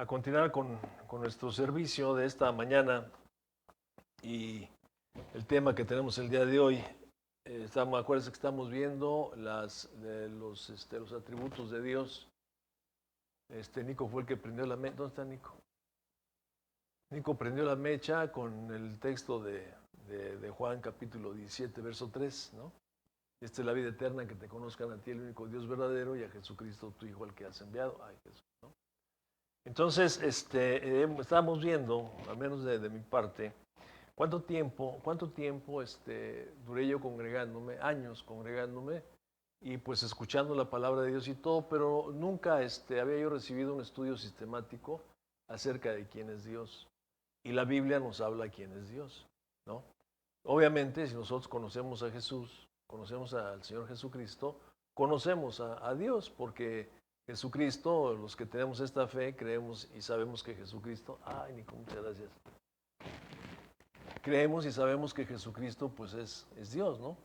a continuar con nuestro servicio de esta mañana y el tema que tenemos el día de hoy. Acuérdense que estamos viendo los atributos de Dios. Nico fue el que prendió la mecha. ¿Dónde está Nico? Nico prendió la mecha con el texto de Juan capítulo 17, verso 3, ¿no? Esta es la vida eterna, que te conozcan a ti, el único Dios verdadero, y a Jesucristo, tu Hijo, al que has enviado. Ay, Jesús, ¿no? Entonces, estábamos viendo, al menos de mi parte, cuánto tiempo duré yo congregándome, años congregándome, y pues escuchando la palabra de Dios y todo, pero nunca había yo recibido un estudio sistemático acerca de quién es Dios. Y la Biblia nos habla quién es Dios, ¿no? Obviamente, si nosotros conocemos a Jesús, conocemos al Señor Jesucristo, conocemos a Dios, porque Jesucristo, los que tenemos esta fe, creemos y sabemos que Jesucristo, ay, Nico, muchas gracias. Creemos y sabemos que Jesucristo, pues es Dios, ¿no?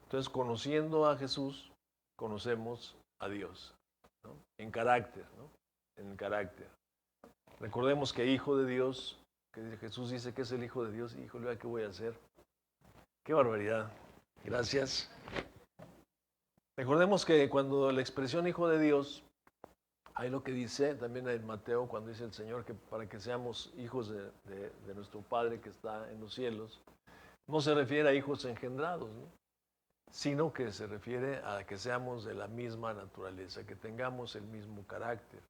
Entonces, conociendo a Jesús, conocemos a Dios, ¿no? En carácter, ¿no? En carácter. Recordemos que Hijo de Dios, que Jesús dice que es el Hijo de Dios, híjole, ¿qué voy a hacer? ¡Qué barbaridad! Gracias. Recordemos que cuando la expresión Hijo de Dios, hay lo que dice también en Mateo, cuando dice el Señor que para que seamos hijos de nuestro Padre que está en los cielos, no se refiere a hijos engendrados, ¿no? Sino que se refiere a que seamos de la misma naturaleza, que tengamos el mismo carácter.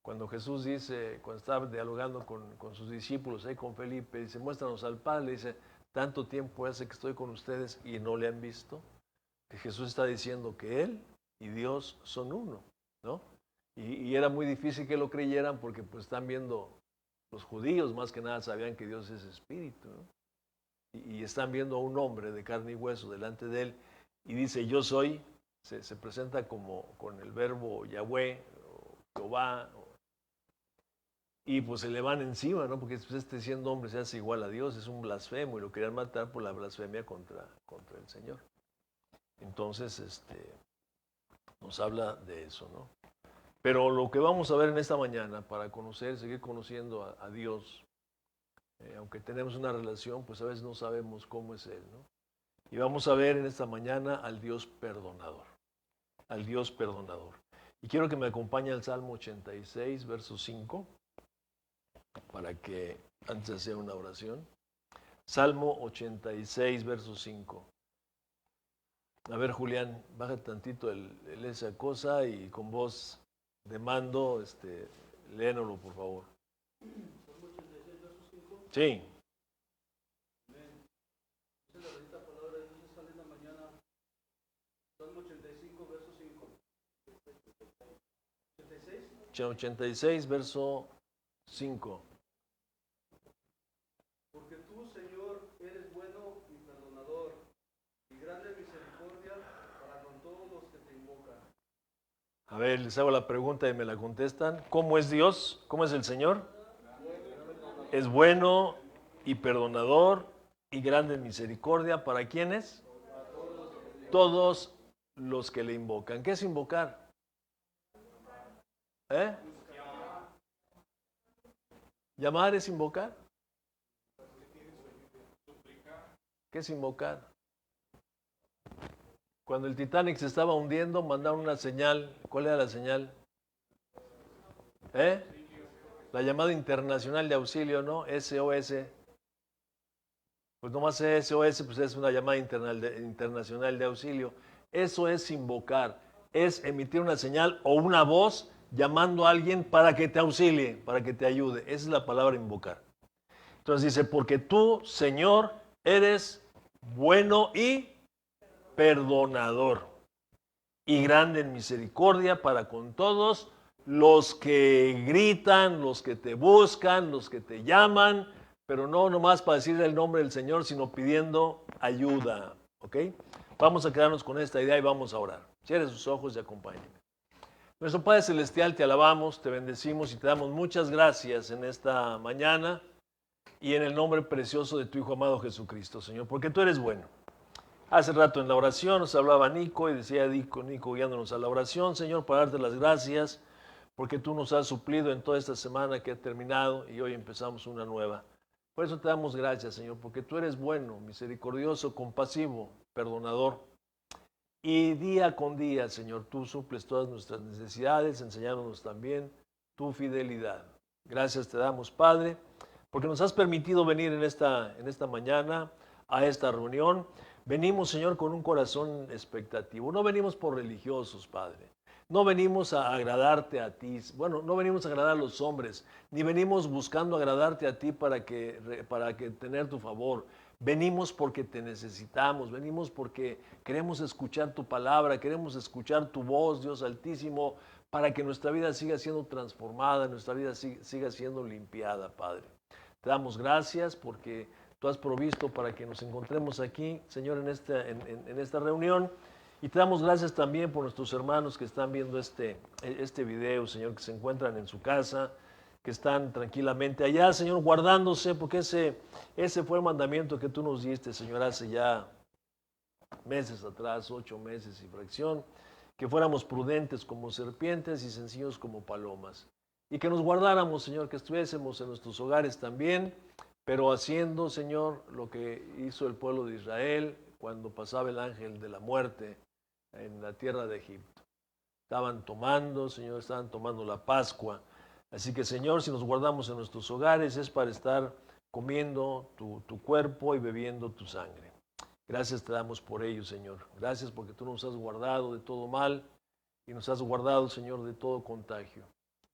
Cuando Jesús dice, cuando estaba dialogando con sus discípulos, con Felipe, dice, muéstranos al Padre, le dice, tanto tiempo hace que estoy con ustedes y no le han visto. Que Jesús está diciendo que Él y Dios son uno, ¿no? Y era muy difícil que lo creyeran porque pues están viendo, los judíos más que nada sabían que Dios es espíritu, ¿no? Y están viendo a un hombre de carne y hueso delante de Él y dice, yo soy, se presenta como con el verbo Yahweh, o Jehová, y pues se le van encima, ¿no? Porque siendo hombre se hace igual a Dios, es un blasfemo y lo querían matar por la blasfemia contra el Señor. Entonces, nos habla de eso, ¿no? Pero lo que vamos a ver en esta mañana, para seguir conociendo a Dios, aunque tenemos una relación, pues a veces no sabemos cómo es Él, ¿no? Y vamos a ver en esta mañana al Dios perdonador, al Dios perdonador. Y quiero que me acompañe al Salmo 86, verso 5, para que antes de hacer una oración. Salmo 86, verso 5. A ver, Julián, baja tantito esa cosa y con voz de mando, léanoslo, por favor. Salmo 86, verso 5. Sí. Amén. Dice la bendita palabra de Dios esta linda mañana. Salmo 85, verso 5. 86. 86, verso 5. Porque tú, Señor, eres bueno y perdonador, y grande misericordia para con todos los que te invocan. A ver, les hago la pregunta y me la contestan. ¿Cómo es Dios? ¿Cómo es el Señor? Es bueno y perdonador y grande en misericordia. ¿Para quiénes? Todos los que le invocan. ¿Qué es invocar? ¿Llamar es invocar? ¿Qué es invocar? Cuando el Titanic se estaba hundiendo, mandaron una señal. ¿Cuál era la señal? La llamada internacional de auxilio, ¿no? SOS. Pues nomás SOS, pues es una llamada internacional de auxilio. Eso es invocar. Es emitir una señal o una voz llamando a alguien para que te auxilie, para que te ayude. Esa es la palabra invocar. Entonces dice, porque tú, Señor, eres bueno y perdonador y grande en misericordia para con todos los que gritan, los que te buscan, los que te llaman, pero no nomás para decir el nombre del Señor, sino pidiendo ayuda, ¿ok? Vamos a quedarnos con esta idea y vamos a orar. Cierre sus ojos y acompáñenme. Nuestro Padre Celestial, te alabamos, te bendecimos y te damos muchas gracias en esta mañana y en el nombre precioso de tu Hijo amado Jesucristo, Señor, porque tú eres bueno. Hace rato en la oración nos hablaba Nico y decía Nico guiándonos a la oración, Señor, para darte las gracias porque tú nos has suplido en toda esta semana que ha terminado y hoy empezamos una nueva. Por eso te damos gracias, Señor, porque tú eres bueno, misericordioso, compasivo, perdonador. Y día con día, Señor, tú suples todas nuestras necesidades, enseñándonos también tu fidelidad. Gracias te damos, Padre, porque nos has permitido venir en esta mañana a esta reunión. Venimos, Señor, con un corazón expectativo. No venimos por religiosos, Padre. No venimos a agradarte a ti. Bueno, no venimos a agradar a los hombres, ni venimos buscando agradarte a ti para que tener tu favor. Venimos porque te necesitamos, venimos porque queremos escuchar tu palabra, queremos escuchar tu voz, Dios Altísimo, para que nuestra vida siga siendo transformada, nuestra vida siga siendo limpiada, Padre. Te damos gracias porque tú has provisto para que nos encontremos aquí, Señor, en esta reunión. Y te damos gracias también por nuestros hermanos que están viendo este video, Señor, que se encuentran en su casa, que están tranquilamente allá, Señor, guardándose, porque ese fue el mandamiento que tú nos diste, Señor, hace ya meses atrás, 8 meses y fracción, que fuéramos prudentes como serpientes y sencillos como palomas. Y que nos guardáramos, Señor, que estuviésemos en nuestros hogares también, pero haciendo, Señor, lo que hizo el pueblo de Israel cuando pasaba el ángel de la muerte en la tierra de Egipto. Estaban tomando la Pascua. Así que, Señor, si nos guardamos en nuestros hogares es para estar comiendo tu cuerpo y bebiendo tu sangre. Gracias te damos por ello, Señor. Gracias porque tú nos has guardado de todo mal y nos has guardado, Señor, de todo contagio.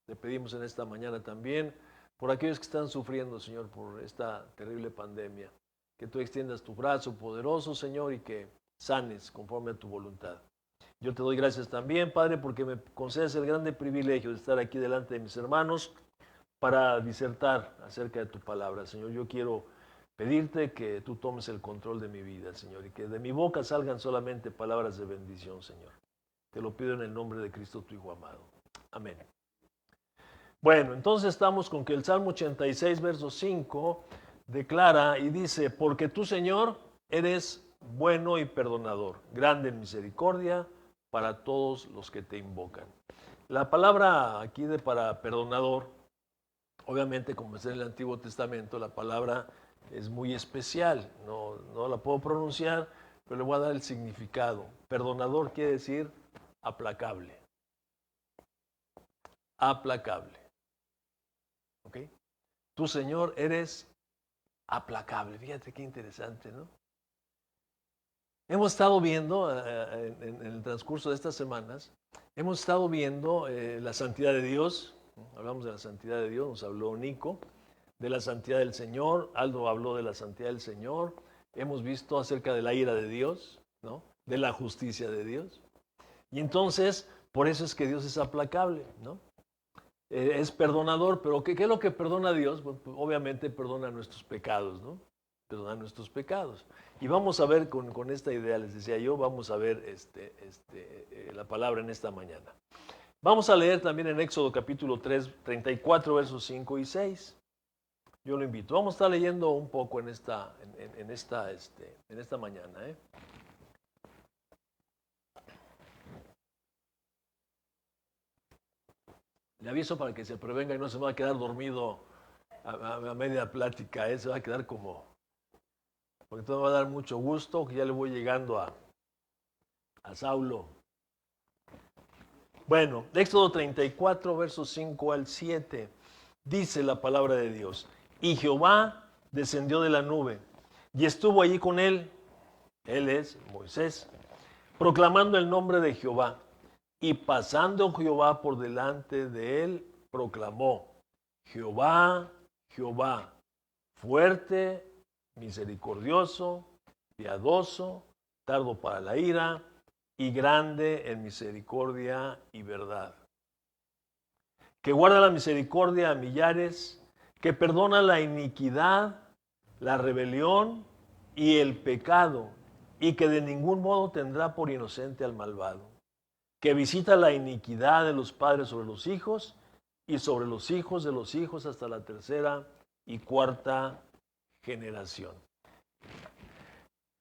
Te pedimos en esta mañana también por aquellos que están sufriendo, Señor, por esta terrible pandemia. Que tú extiendas tu brazo poderoso, Señor, y que sanes conforme a tu voluntad. Yo te doy gracias también, Padre, porque me concedes el grande privilegio de estar aquí delante de mis hermanos para disertar acerca de tu palabra. Señor, yo quiero pedirte que tú tomes el control de mi vida, Señor, y que de mi boca salgan solamente palabras de bendición, Señor. Te lo pido en el nombre de Cristo, tu Hijo amado. Amén. Bueno, entonces estamos con que el Salmo 86, verso 5, declara y dice, porque tú, Señor, eres bueno y perdonador, grande en misericordia para todos los que te invocan. La palabra aquí para perdonador, obviamente como es en el Antiguo Testamento, la palabra es muy especial, no la puedo pronunciar, pero le voy a dar el significado. Perdonador quiere decir aplacable. Aplacable. ¿Ok? Tú, Señor, eres aplacable. Fíjate qué interesante, ¿no? Hemos estado viendo en el transcurso de estas semanas, hemos estado viendo la santidad de Dios. Hablamos de la santidad de Dios, nos habló Nico, de la santidad del Señor, Aldo habló de la santidad del Señor, hemos visto acerca de la ira de Dios, ¿no? De la justicia de Dios. Y entonces, por eso es que Dios es aplacable, ¿no? Es perdonador, pero ¿qué es lo que perdona a Dios? Pues, obviamente perdona nuestros pecados, ¿no? Perdona nuestros pecados. Y vamos a ver con esta idea, les decía yo, vamos a ver la palabra en esta mañana. Vamos a leer también en Éxodo capítulo 3, 34, versos 5 y 6. Yo lo invito. Vamos a estar leyendo un poco en esta mañana, ¿eh? Le aviso para que se prevenga y no se me va a quedar dormido a media plática, ¿eh? Se va a quedar como... Porque entonces me va a dar mucho gusto que ya le voy llegando a Saulo. Bueno, Éxodo 34, versos 5 al 7, dice la palabra de Dios. Y Jehová descendió de la nube y estuvo allí con él es Moisés, proclamando el nombre de Jehová. Y pasando Jehová por delante de él, proclamó, Jehová, Jehová, fuerte, misericordioso, piadoso, tardo para la ira y grande en misericordia y verdad. Que guarda la misericordia a millares, que perdona la iniquidad, la rebelión y el pecado, y que de ningún modo tendrá por inocente al malvado. Que visita la iniquidad de los padres sobre los hijos y sobre los hijos de los hijos hasta la tercera y cuarta generación.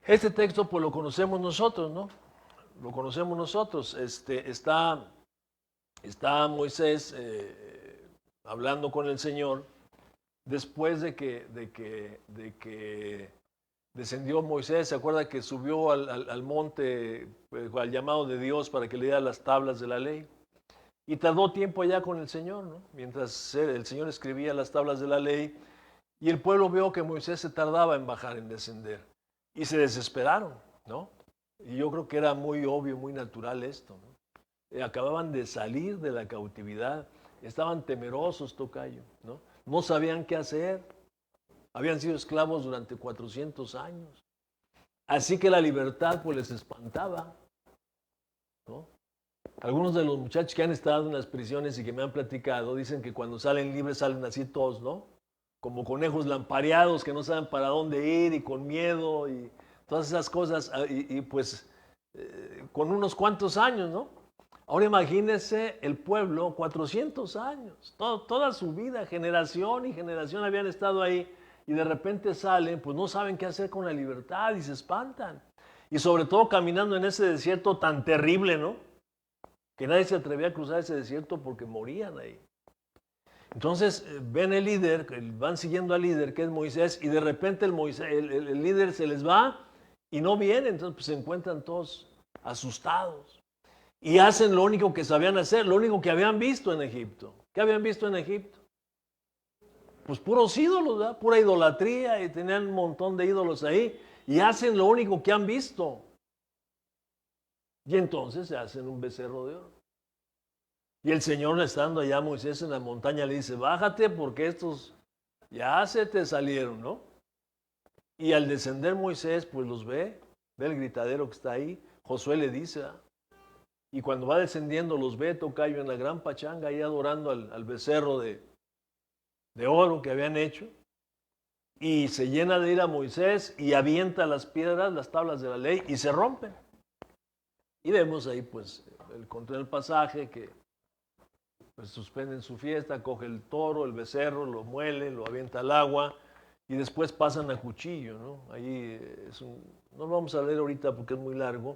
Este texto pues lo conocemos nosotros, ¿no? Lo conocemos nosotros. Está está Moisés hablando con el Señor después de que descendió Moisés. ¿Se acuerda que subió al monte, al llamado de Dios para que le diera las tablas de la ley? Y tardó tiempo allá con el Señor, ¿no? Mientras el Señor escribía las tablas de la ley, y el pueblo vio que Moisés se tardaba en bajar, en descender, y se desesperaron, ¿no? Y yo creo que era muy obvio, muy natural esto, ¿no? Acababan de salir de la cautividad, estaban temerosos, tocayo, ¿no? No sabían qué hacer, habían sido esclavos durante 400 años, así que la libertad pues les espantaba, ¿no? Algunos de los muchachos que han estado en las prisiones y que me han platicado dicen que cuando salen libres salen así todos, ¿no? Como conejos lampareados que no saben para dónde ir y con miedo y todas esas cosas, y pues con unos cuantos años, ¿no? Ahora imagínense el pueblo, 400 años, toda su vida, generación y generación habían estado ahí y de repente salen, pues no saben qué hacer con la libertad y se espantan. Y sobre todo caminando en ese desierto tan terrible, ¿no? Que nadie se atrevía a cruzar ese desierto porque morían ahí. Entonces ven el líder, van siguiendo al líder que es Moisés y de repente el líder se les va y no viene, entonces pues, se encuentran todos asustados y hacen lo único que sabían hacer, lo único que habían visto en Egipto. ¿Qué habían visto en Egipto? Pues puros ídolos, ¿verdad? Pura idolatría, y tenían un montón de ídolos ahí y hacen lo único que han visto. Y entonces se hacen un becerro de oro. Y el Señor, estando allá Moisés en la montaña, le dice, bájate porque estos ya se te salieron, ¿no? Y al descender Moisés, pues los ve el gritadero que está ahí. Josué le dice, ¿ah? Y cuando va descendiendo los ve, tocayo, en la gran pachanga, ahí adorando al becerro de oro que habían hecho. Y se llena de ira Moisés y avienta las piedras, las tablas de la ley, y se rompen. Y vemos ahí, pues, contra el pasaje que pues suspenden su fiesta, coge el toro, el becerro, lo muele, lo avienta al agua y después pasan a cuchillo, ¿no? Ahí no lo vamos a leer ahorita porque es muy largo,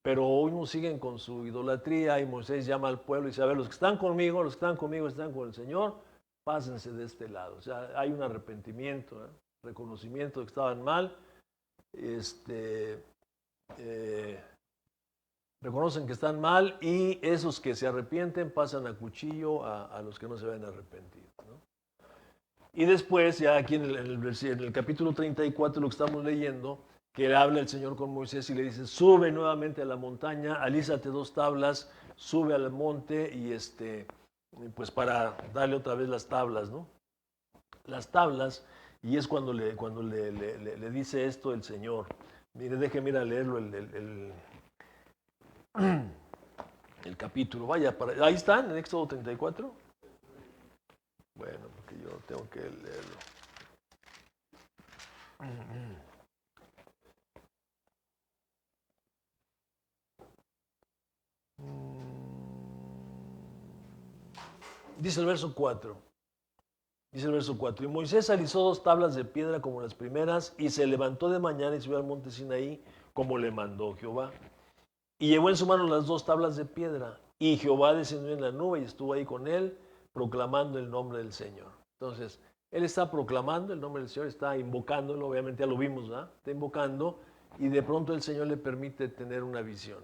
pero hoy nos siguen con su idolatría y Moisés llama al pueblo y dice, a ver, los que están conmigo, los que están conmigo están con el Señor, pásense de este lado. O sea, hay un arrepentimiento, ¿eh? Reconocimiento de que estaban mal, reconocen que están mal y esos que se arrepienten pasan a cuchillo a los que no se habían arrepentido, ¿no? Y después, ya aquí en el capítulo 34, lo que estamos leyendo, que habla el Señor con Moisés y le dice, sube nuevamente a la montaña, alízate 2 tablas, sube al monte y pues para darle otra vez las tablas, ¿no? Las tablas, y es cuando le dice esto el Señor. Mire, déjeme ir a leerlo el capítulo. Vaya, ahí están, en Éxodo 34. Bueno, porque yo tengo que leerlo. Dice el verso 4. Dice el verso 4. Y Moisés alisó 2 tablas de piedra como las primeras y se levantó de mañana y subió al monte Sinaí como le mandó Jehová. Y llevó en su mano las 2 tablas de piedra. Y Jehová descendió en la nube y estuvo ahí con él, proclamando el nombre del Señor. Entonces, él está proclamando el nombre del Señor, está invocándolo, obviamente ya lo vimos, ¿verdad? Está invocando y de pronto el Señor le permite tener una visión.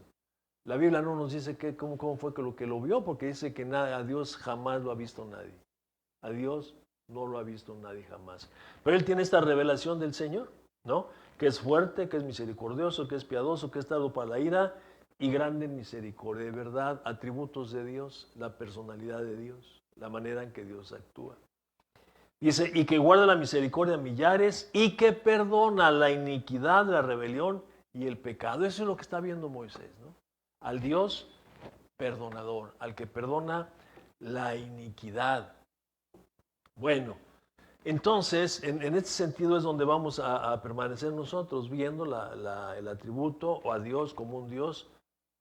La Biblia no nos dice cómo fue que lo vio, porque dice que a Dios jamás lo ha visto nadie. A Dios no lo ha visto nadie jamás. Pero él tiene esta revelación del Señor, ¿no? Que es fuerte, que es misericordioso, que es piadoso, que es tardo para la ira y grande en misericordia, de verdad, atributos de Dios, la personalidad de Dios, la manera en que Dios actúa. Dice, y que guarda la misericordia a millares y que perdona la iniquidad, la rebelión y el pecado. Eso es lo que está viendo Moisés, ¿no? Al Dios perdonador, al que perdona la iniquidad. Bueno, entonces, en este sentido es donde vamos a permanecer nosotros, viendo el atributo o a Dios como un Dios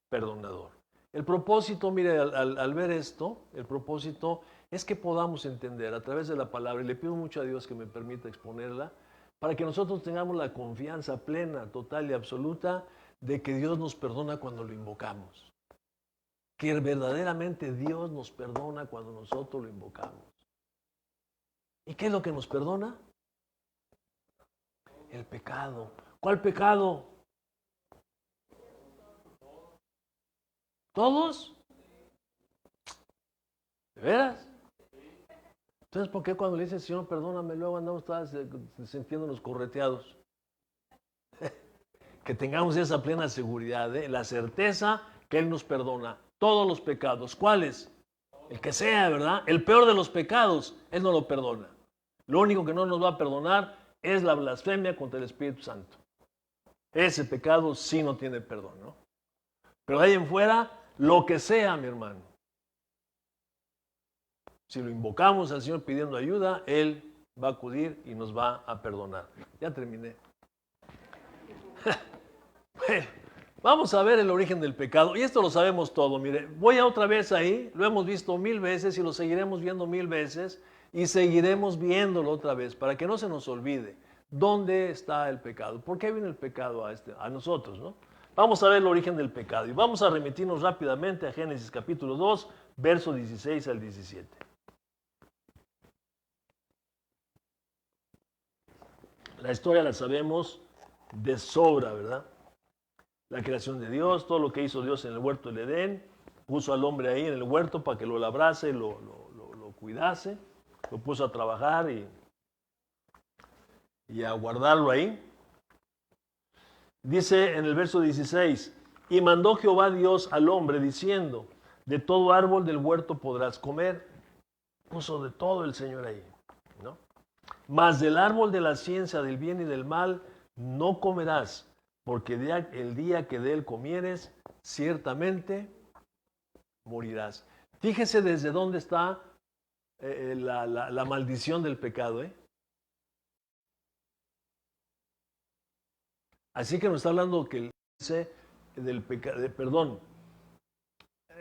perdonador. El propósito, mire, al ver esto, el propósito es que podamos entender a través de la palabra, y le pido mucho a Dios que me permita exponerla, para que nosotros tengamos la confianza plena, total y absoluta de que Dios nos perdona cuando lo invocamos. que verdaderamente Dios nos perdona cuando nosotros lo invocamos. ¿Y qué es lo que nos perdona? El pecado. ¿Cuál pecado? ¿Todos? ¿De veras? Entonces, ¿por qué cuando le dice, Señor, perdóname, luego andamos todas sintiéndonos correteados? Que tengamos esa plena seguridad, la certeza que Él nos perdona todos los pecados. ¿Cuáles? El que sea, ¿verdad? El peor de los pecados, Él no lo perdona. Lo único que no nos va a perdonar es la blasfemia contra el Espíritu Santo. Ese pecado sí no tiene perdón, ¿no? Pero de ahí en fuera, lo que sea, mi hermano. Si lo invocamos al Señor pidiendo ayuda, Él va a acudir y nos va a perdonar. Ya terminé. Bueno, vamos a ver el origen del pecado. Y esto lo sabemos todo. Mire, voy a otra vez ahí. Lo hemos visto 1000 veces y lo seguiremos viendo 1000 veces. Y seguiremos viéndolo otra vez para que no se nos olvide. ¿Dónde está el pecado? ¿Por qué viene el pecado a nosotros, no? Vamos a ver el origen del pecado. Y vamos a remitirnos rápidamente a Génesis capítulo 2, versos 16 al 17. La historia la sabemos de sobra, ¿verdad? La creación de Dios, todo lo que hizo Dios en el huerto del Edén, puso al hombre ahí en el huerto para que lo labrase, lo cuidase, lo puso a trabajar y a guardarlo ahí. Dice en el verso 16, y mandó Jehová Dios al hombre diciendo, de todo árbol del huerto podrás comer. Puso de todo el Señor ahí, ¿no? Mas del árbol de la ciencia del bien y del mal no comerás, porque el día que de él comieres, ciertamente morirás. Fíjese desde dónde está la maldición del pecado, ¿eh? Así que nos está hablando que dice del pecado, perdón,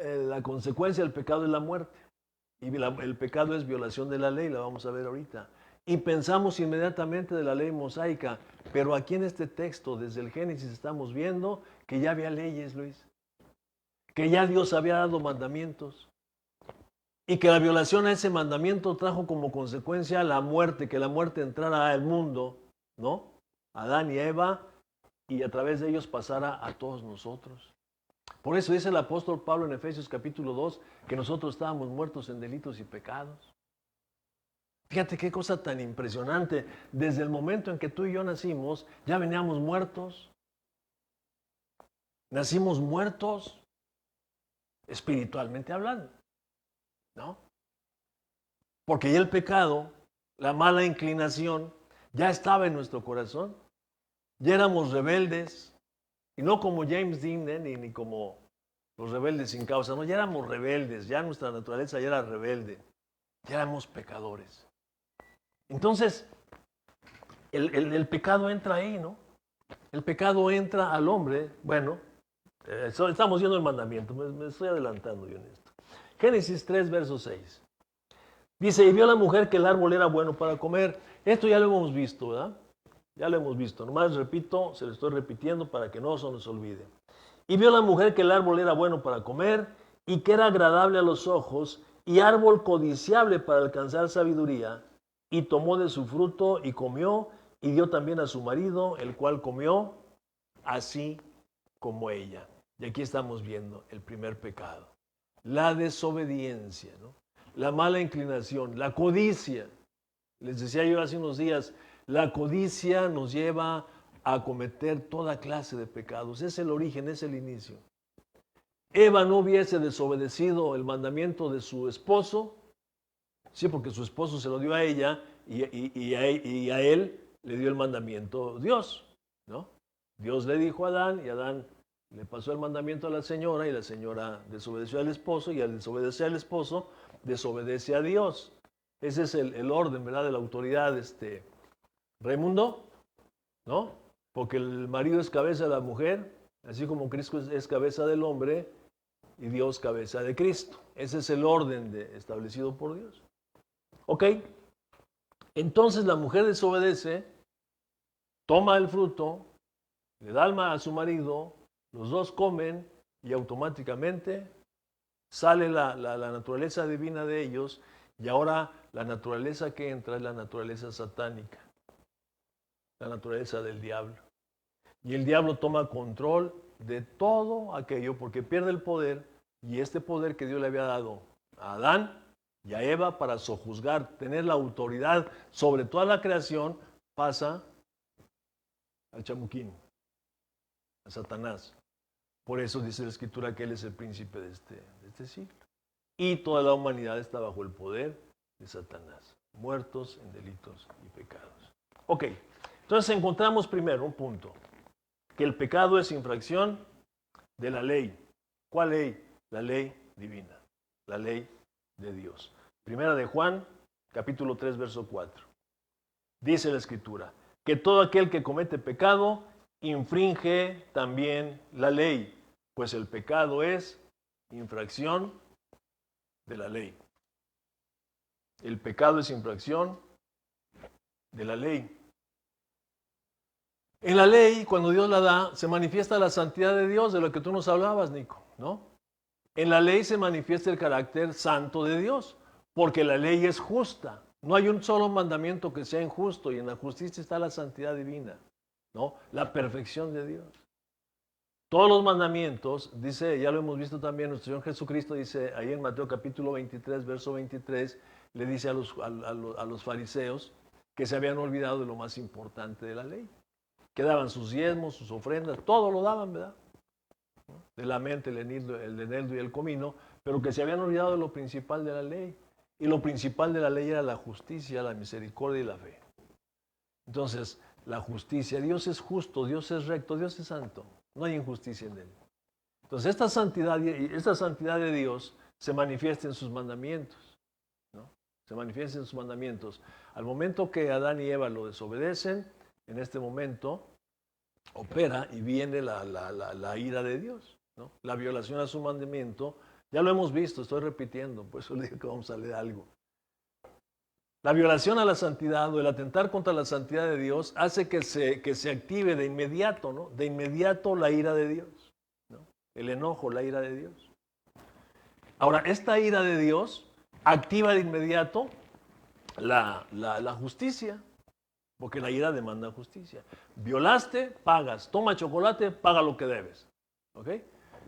la consecuencia del pecado es la muerte. Y el pecado es violación de la ley, la vamos a ver ahorita. Y pensamos inmediatamente de la ley mosaica, pero aquí en este texto, desde el Génesis, estamos viendo que ya había leyes, Luis. Que ya Dios había dado mandamientos. Y que la violación a ese mandamiento trajo como consecuencia la muerte, que la muerte entrara al mundo, ¿no? Adán y Eva, y a través de ellos pasara a todos nosotros. Por eso dice el apóstol Pablo en Efesios capítulo 2 que nosotros estábamos muertos en delitos y pecados. Fíjate qué cosa tan impresionante. Desde el momento en que tú y yo nacimos, ya veníamos muertos. Nacimos muertos espiritualmente hablando, ¿no? Porque ya el pecado, la mala inclinación, ya estaba en nuestro corazón. Ya éramos rebeldes. Y no como James Dean, ni como los rebeldes sin causa. No, ya éramos rebeldes. Ya nuestra naturaleza ya era rebelde. Ya éramos pecadores. Entonces, el pecado entra ahí, ¿no? El pecado entra al hombre. Bueno, estamos viendo el mandamiento. Me estoy adelantando yo en esto. Génesis 3, verso 6. Dice, y vio la mujer que el árbol era bueno para comer. Esto ya lo hemos visto, ¿verdad? Ya lo hemos visto. Nomás repito, se lo estoy repitiendo para que no se nos olvide. Y vio la mujer que el árbol era bueno para comer y que era agradable a los ojos y árbol codiciable para alcanzar sabiduría. Y tomó de su fruto y comió y dio también a su marido, el cual comió así como ella. Y aquí estamos viendo el primer pecado. La desobediencia, ¿no? La mala inclinación, la codicia. Les decía yo hace unos días, la codicia nos lleva a cometer toda clase de pecados. Es el origen, es el inicio. Eva no hubiese desobedecido el mandamiento de su esposo, sí, porque su esposo se lo dio a ella y a él le dio el mandamiento Dios, ¿no? Dios le dijo a Adán y Adán le pasó el mandamiento a la señora y la señora desobedeció al esposo y al desobedecer al esposo desobedece a Dios. Ese es el orden, ¿verdad? De la autoridad, Raimundo, ¿no? Porque el marido es cabeza de la mujer, así como Cristo es cabeza del hombre y Dios cabeza de Cristo. Ese es el orden establecido por Dios. ¿Ok? Entonces la mujer desobedece, toma el fruto, le da alma a su marido, los dos comen y automáticamente sale la naturaleza divina de ellos y ahora la naturaleza que entra es la naturaleza satánica, la naturaleza del diablo. Y el diablo toma control de todo aquello porque pierde el poder, y este poder que Dios le había dado a Adán y a Eva para sojuzgar, tener la autoridad sobre toda la creación, pasa al chamuquín, a Satanás. Por eso dice la Escritura que él es el príncipe de este siglo. Y toda la humanidad está bajo el poder de Satanás, muertos en delitos y pecados. Ok, entonces encontramos primero un punto, que el pecado es infracción de la ley. ¿Cuál ley? La ley divina, la ley de Dios. Primera de Juan, capítulo 3, verso 4. Dice la Escritura, que todo aquel que comete pecado infringe también la ley, pues el pecado es infracción de la ley. El pecado es infracción de la ley. En la ley, cuando Dios la da, se manifiesta la santidad de Dios, de lo que tú nos hablabas, Nico, ¿no? En la ley se manifiesta el carácter santo de Dios, porque la ley es justa. No hay un solo mandamiento que sea injusto, y en la justicia está la santidad divina, ¿no? La perfección de Dios. Todos los mandamientos, dice, ya lo hemos visto también, nuestro Señor Jesucristo dice, ahí en Mateo capítulo 23, verso 23, le dice a los fariseos que se habían olvidado de lo más importante de la ley, que daban sus diezmos, sus ofrendas, todo lo daban, ¿verdad? De la mente, el eneldo y el comino, pero que se habían olvidado de lo principal de la ley. Y lo principal de la ley era la justicia, la misericordia y la fe. Entonces, la justicia, Dios es justo, Dios es recto, Dios es santo. No hay injusticia en él. Entonces, esta santidad de Dios se manifiesta en sus mandamientos, ¿no? Se manifiesta en sus mandamientos. Al momento que Adán y Eva lo desobedecen, en este momento opera y viene la ira de Dios, ¿no? La violación a su mandamiento. Ya lo hemos visto, estoy repitiendo, por eso le digo que vamos a leer algo. La violación a la santidad o el atentar contra la santidad de Dios hace que se active de inmediato, ¿no? De inmediato la ira de Dios, ¿no? El enojo, la ira de Dios. Ahora, esta ira de Dios activa de inmediato la justicia, porque la ira demanda justicia. Violaste, pagas. Toma chocolate, paga lo que debes. ¿Ok?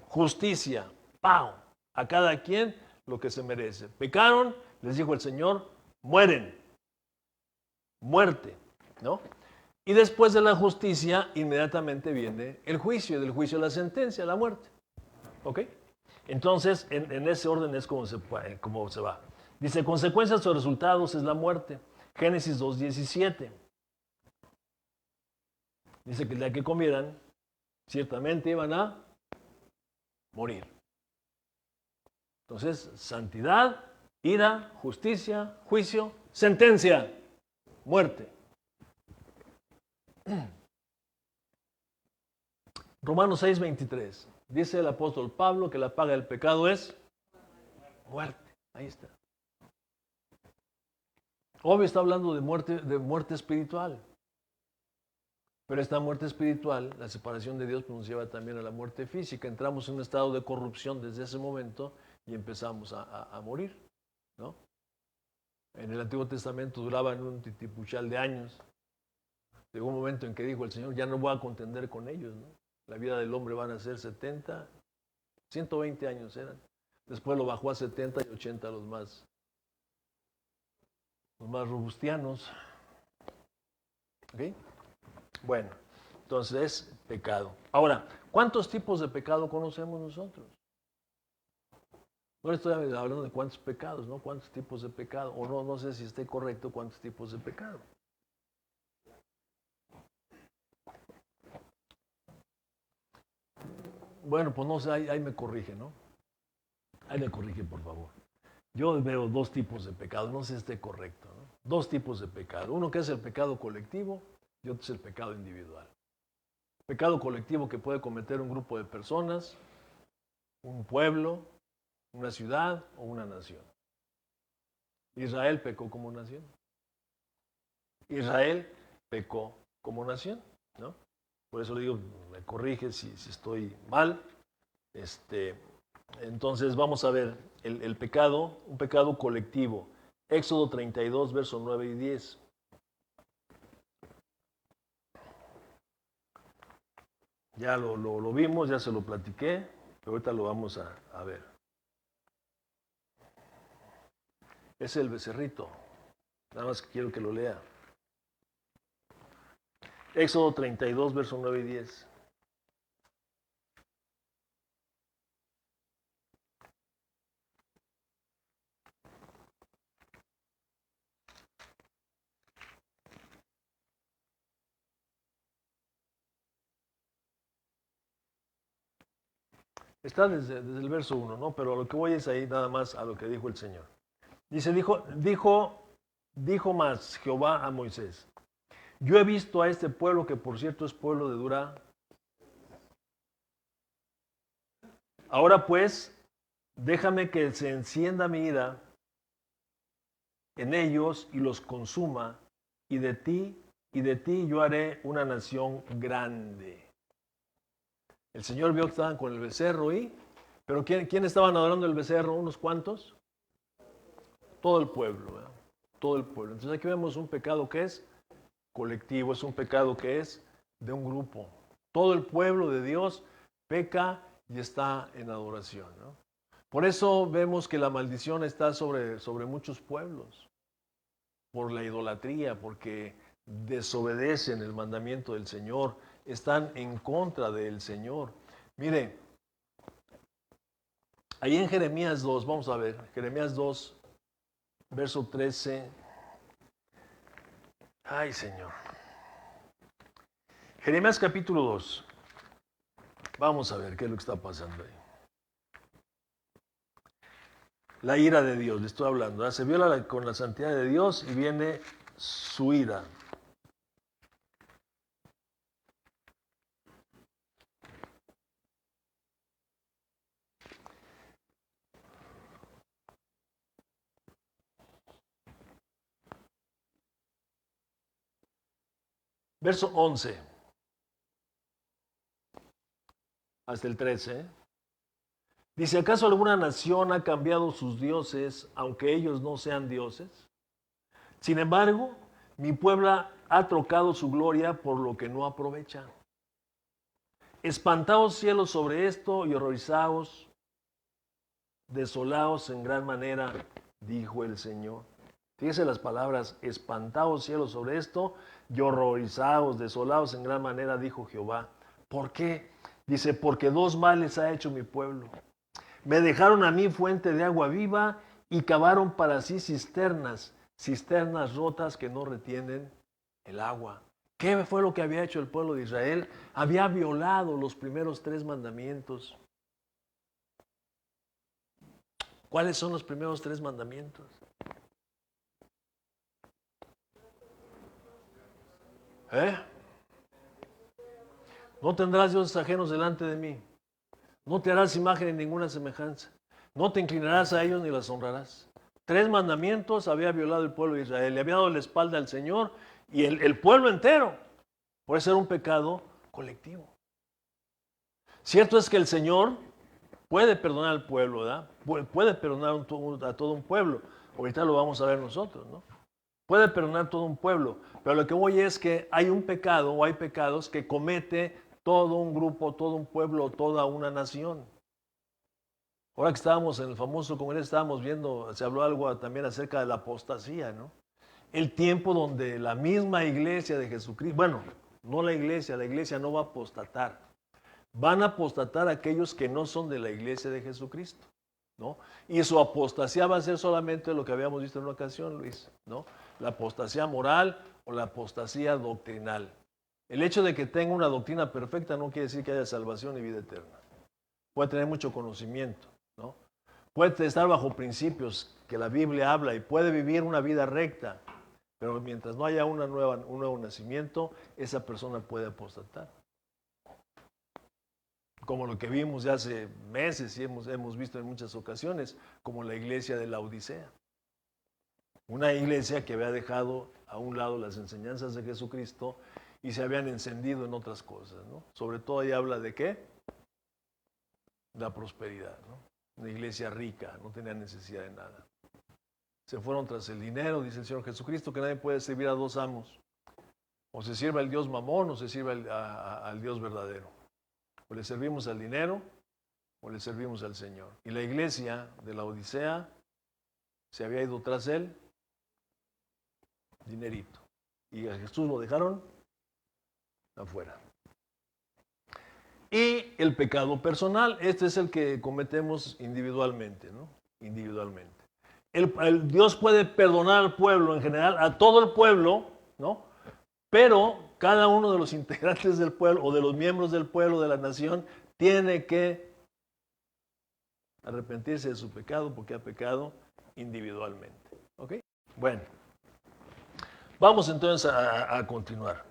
Justicia, pago. A cada quien lo que se merece. Pecaron, les dijo el Señor, mueren. Muerte, ¿no? Y después de la justicia, inmediatamente viene el juicio, y del juicio la sentencia, la muerte. ¿Ok? Entonces, en ese orden es como se va. Dice, consecuencias o resultados es la muerte. Génesis 2:17. Dice que el día que comieran, ciertamente iban a morir. Entonces, santidad, ira, justicia, juicio, sentencia, muerte. Romanos 6:23. Dice el apóstol Pablo que la paga del pecado es muerte. Ahí está. Obvio está hablando de muerte espiritual. Pero esta muerte espiritual, la separación de Dios, nos lleva también a la muerte física. Entramos en un estado de corrupción desde ese momento y empezamos a morir, ¿no? En el Antiguo Testamento duraban un titipuchal de años. Llegó un momento en que dijo el Señor, ya no voy a contender con ellos, ¿no? La vida del hombre van a ser 70, 120 años eran. Después lo bajó a 70 y 80 los más robustianos. ¿Ok? Bueno, entonces es pecado. Ahora, ¿cuántos tipos de pecado conocemos nosotros? No estoy hablando de cuántos pecados, ¿no? ¿Cuántos tipos de pecado? O no sé si esté correcto cuántos tipos de pecado. Bueno, pues no sé, ahí me corrige, ¿no? Ahí me corrige, por favor. Yo veo dos tipos de pecado, no sé si esté correcto, ¿no? Dos tipos de pecado. Uno que es el pecado colectivo y otro es el pecado individual. Pecado colectivo que puede cometer un grupo de personas, un pueblo, una ciudad o una nación. Israel pecó como nación. Israel pecó como nación, ¿no? Por eso le digo, me corrige si estoy mal. Entonces vamos a ver el pecado, un pecado colectivo. Éxodo 32, versos 9 y 10. Ya lo vimos, ya se lo platiqué, pero ahorita lo vamos a ver. Es el becerrito. Nada más que quiero que lo lea. Éxodo 32, versos 9 y 10. Está desde el verso 1, ¿no? Pero a lo que voy es ahí nada más a lo que dijo el Señor. Dice, dijo más Jehová a Moisés: yo he visto a este pueblo, que por cierto es pueblo de dura. Ahora pues, déjame que se encienda mi ira en ellos y los consuma, y de ti yo haré una nación grande. El Señor vio que estaban con el becerro pero ¿quién estaban adorando el becerro? ¿Unos cuantos? Todo el pueblo, ¿verdad? Todo el pueblo. Entonces aquí vemos un pecado que es colectivo, es un pecado que es de un grupo. Todo el pueblo de Dios peca y está en adoración, ¿no? Por eso vemos que la maldición está sobre muchos pueblos, por la idolatría, porque desobedecen el mandamiento del Señor, están en contra del Señor. Mire, ahí en Jeremías 2, vamos a ver, Jeremías 2, verso 13. Ay, Señor. Jeremías capítulo 2. Vamos a ver qué es lo que está pasando ahí. La ira de Dios, le estoy hablando, ¿eh? Se viola con la santidad de Dios y viene su ira. Verso 11 hasta el 13. Dice, ¿acaso alguna nación ha cambiado sus dioses, aunque ellos no sean dioses? Sin embargo, mi pueblo ha trocado su gloria por lo que no aprovecha. Espantaos cielos sobre esto y horrorizaos, desolaos en gran manera, dijo el Señor. Fíjese las palabras, espantaos cielos sobre esto y horrorizaos, desolaos en gran manera, dijo Jehová. ¿Por qué? Dice, porque dos males ha hecho mi pueblo. Me dejaron a mí fuente de agua viva y cavaron para sí cisternas rotas que no retienen el agua. ¿Qué fue lo que había hecho el pueblo de Israel? Había violado los primeros 3 mandamientos. ¿Cuáles son los primeros 3 mandamientos? No tendrás dioses ajenos delante de mí. No te harás imagen en ninguna semejanza. No te inclinarás a ellos ni las honrarás. 3 mandamientos había violado el pueblo de Israel. Le había dado la espalda al Señor y el pueblo entero. Por eso era un pecado colectivo. Cierto es que el Señor puede perdonar al pueblo, ¿verdad? Puede perdonar a todo un pueblo. Ahorita lo vamos a ver nosotros, ¿no? Puede perdonar todo un pueblo. Pero lo que voy es que hay un pecado o hay pecados que comete todo un grupo, todo un pueblo, toda una nación. Ahora que estábamos en el famoso congreso, estábamos viendo, se habló algo también acerca de la apostasía, ¿no? El tiempo donde la misma iglesia de Jesucristo, bueno, no la iglesia no va a apostatar. Van a apostatar aquellos que no son de la iglesia de Jesucristo, ¿no? Y su apostasía va a ser solamente lo que habíamos visto en una ocasión, Luis, ¿no? La apostasía moral o la apostasía doctrinal. El hecho de que tenga una doctrina perfecta no quiere decir que haya salvación y vida eterna. Puede tener mucho conocimiento, ¿no? Puede estar bajo principios que la Biblia habla y puede vivir una vida recta, pero mientras no haya un nuevo nacimiento, esa persona puede apostatar. Como lo que vimos ya hace meses y hemos visto en muchas ocasiones, como la iglesia de la Odisea. Una iglesia que había dejado a un lado las enseñanzas de Jesucristo y se habían encendido en otras cosas, ¿no? Sobre todo ahí habla de ¿qué? La prosperidad, ¿no? una iglesia rica, no tenía necesidad de nada. Se fueron tras el dinero, dice el Señor Jesucristo, que nadie puede servir a dos amos. O se sirve al Dios Mamón o se sirve al Dios verdadero. O le servimos al dinero o le servimos al Señor. Y la iglesia de la Odisea se había ido tras él, dinerito. Y a Jesús lo dejaron afuera. Y el pecado personal, este es el que cometemos individualmente, ¿no? Individualmente. Dios puede perdonar al pueblo en general, a todo el pueblo, ¿no? Pero cada uno de los integrantes del pueblo o de los miembros del pueblo, de la nación, tiene que arrepentirse de su pecado porque ha pecado individualmente. ¿Ok? Bueno, vamos entonces a continuar.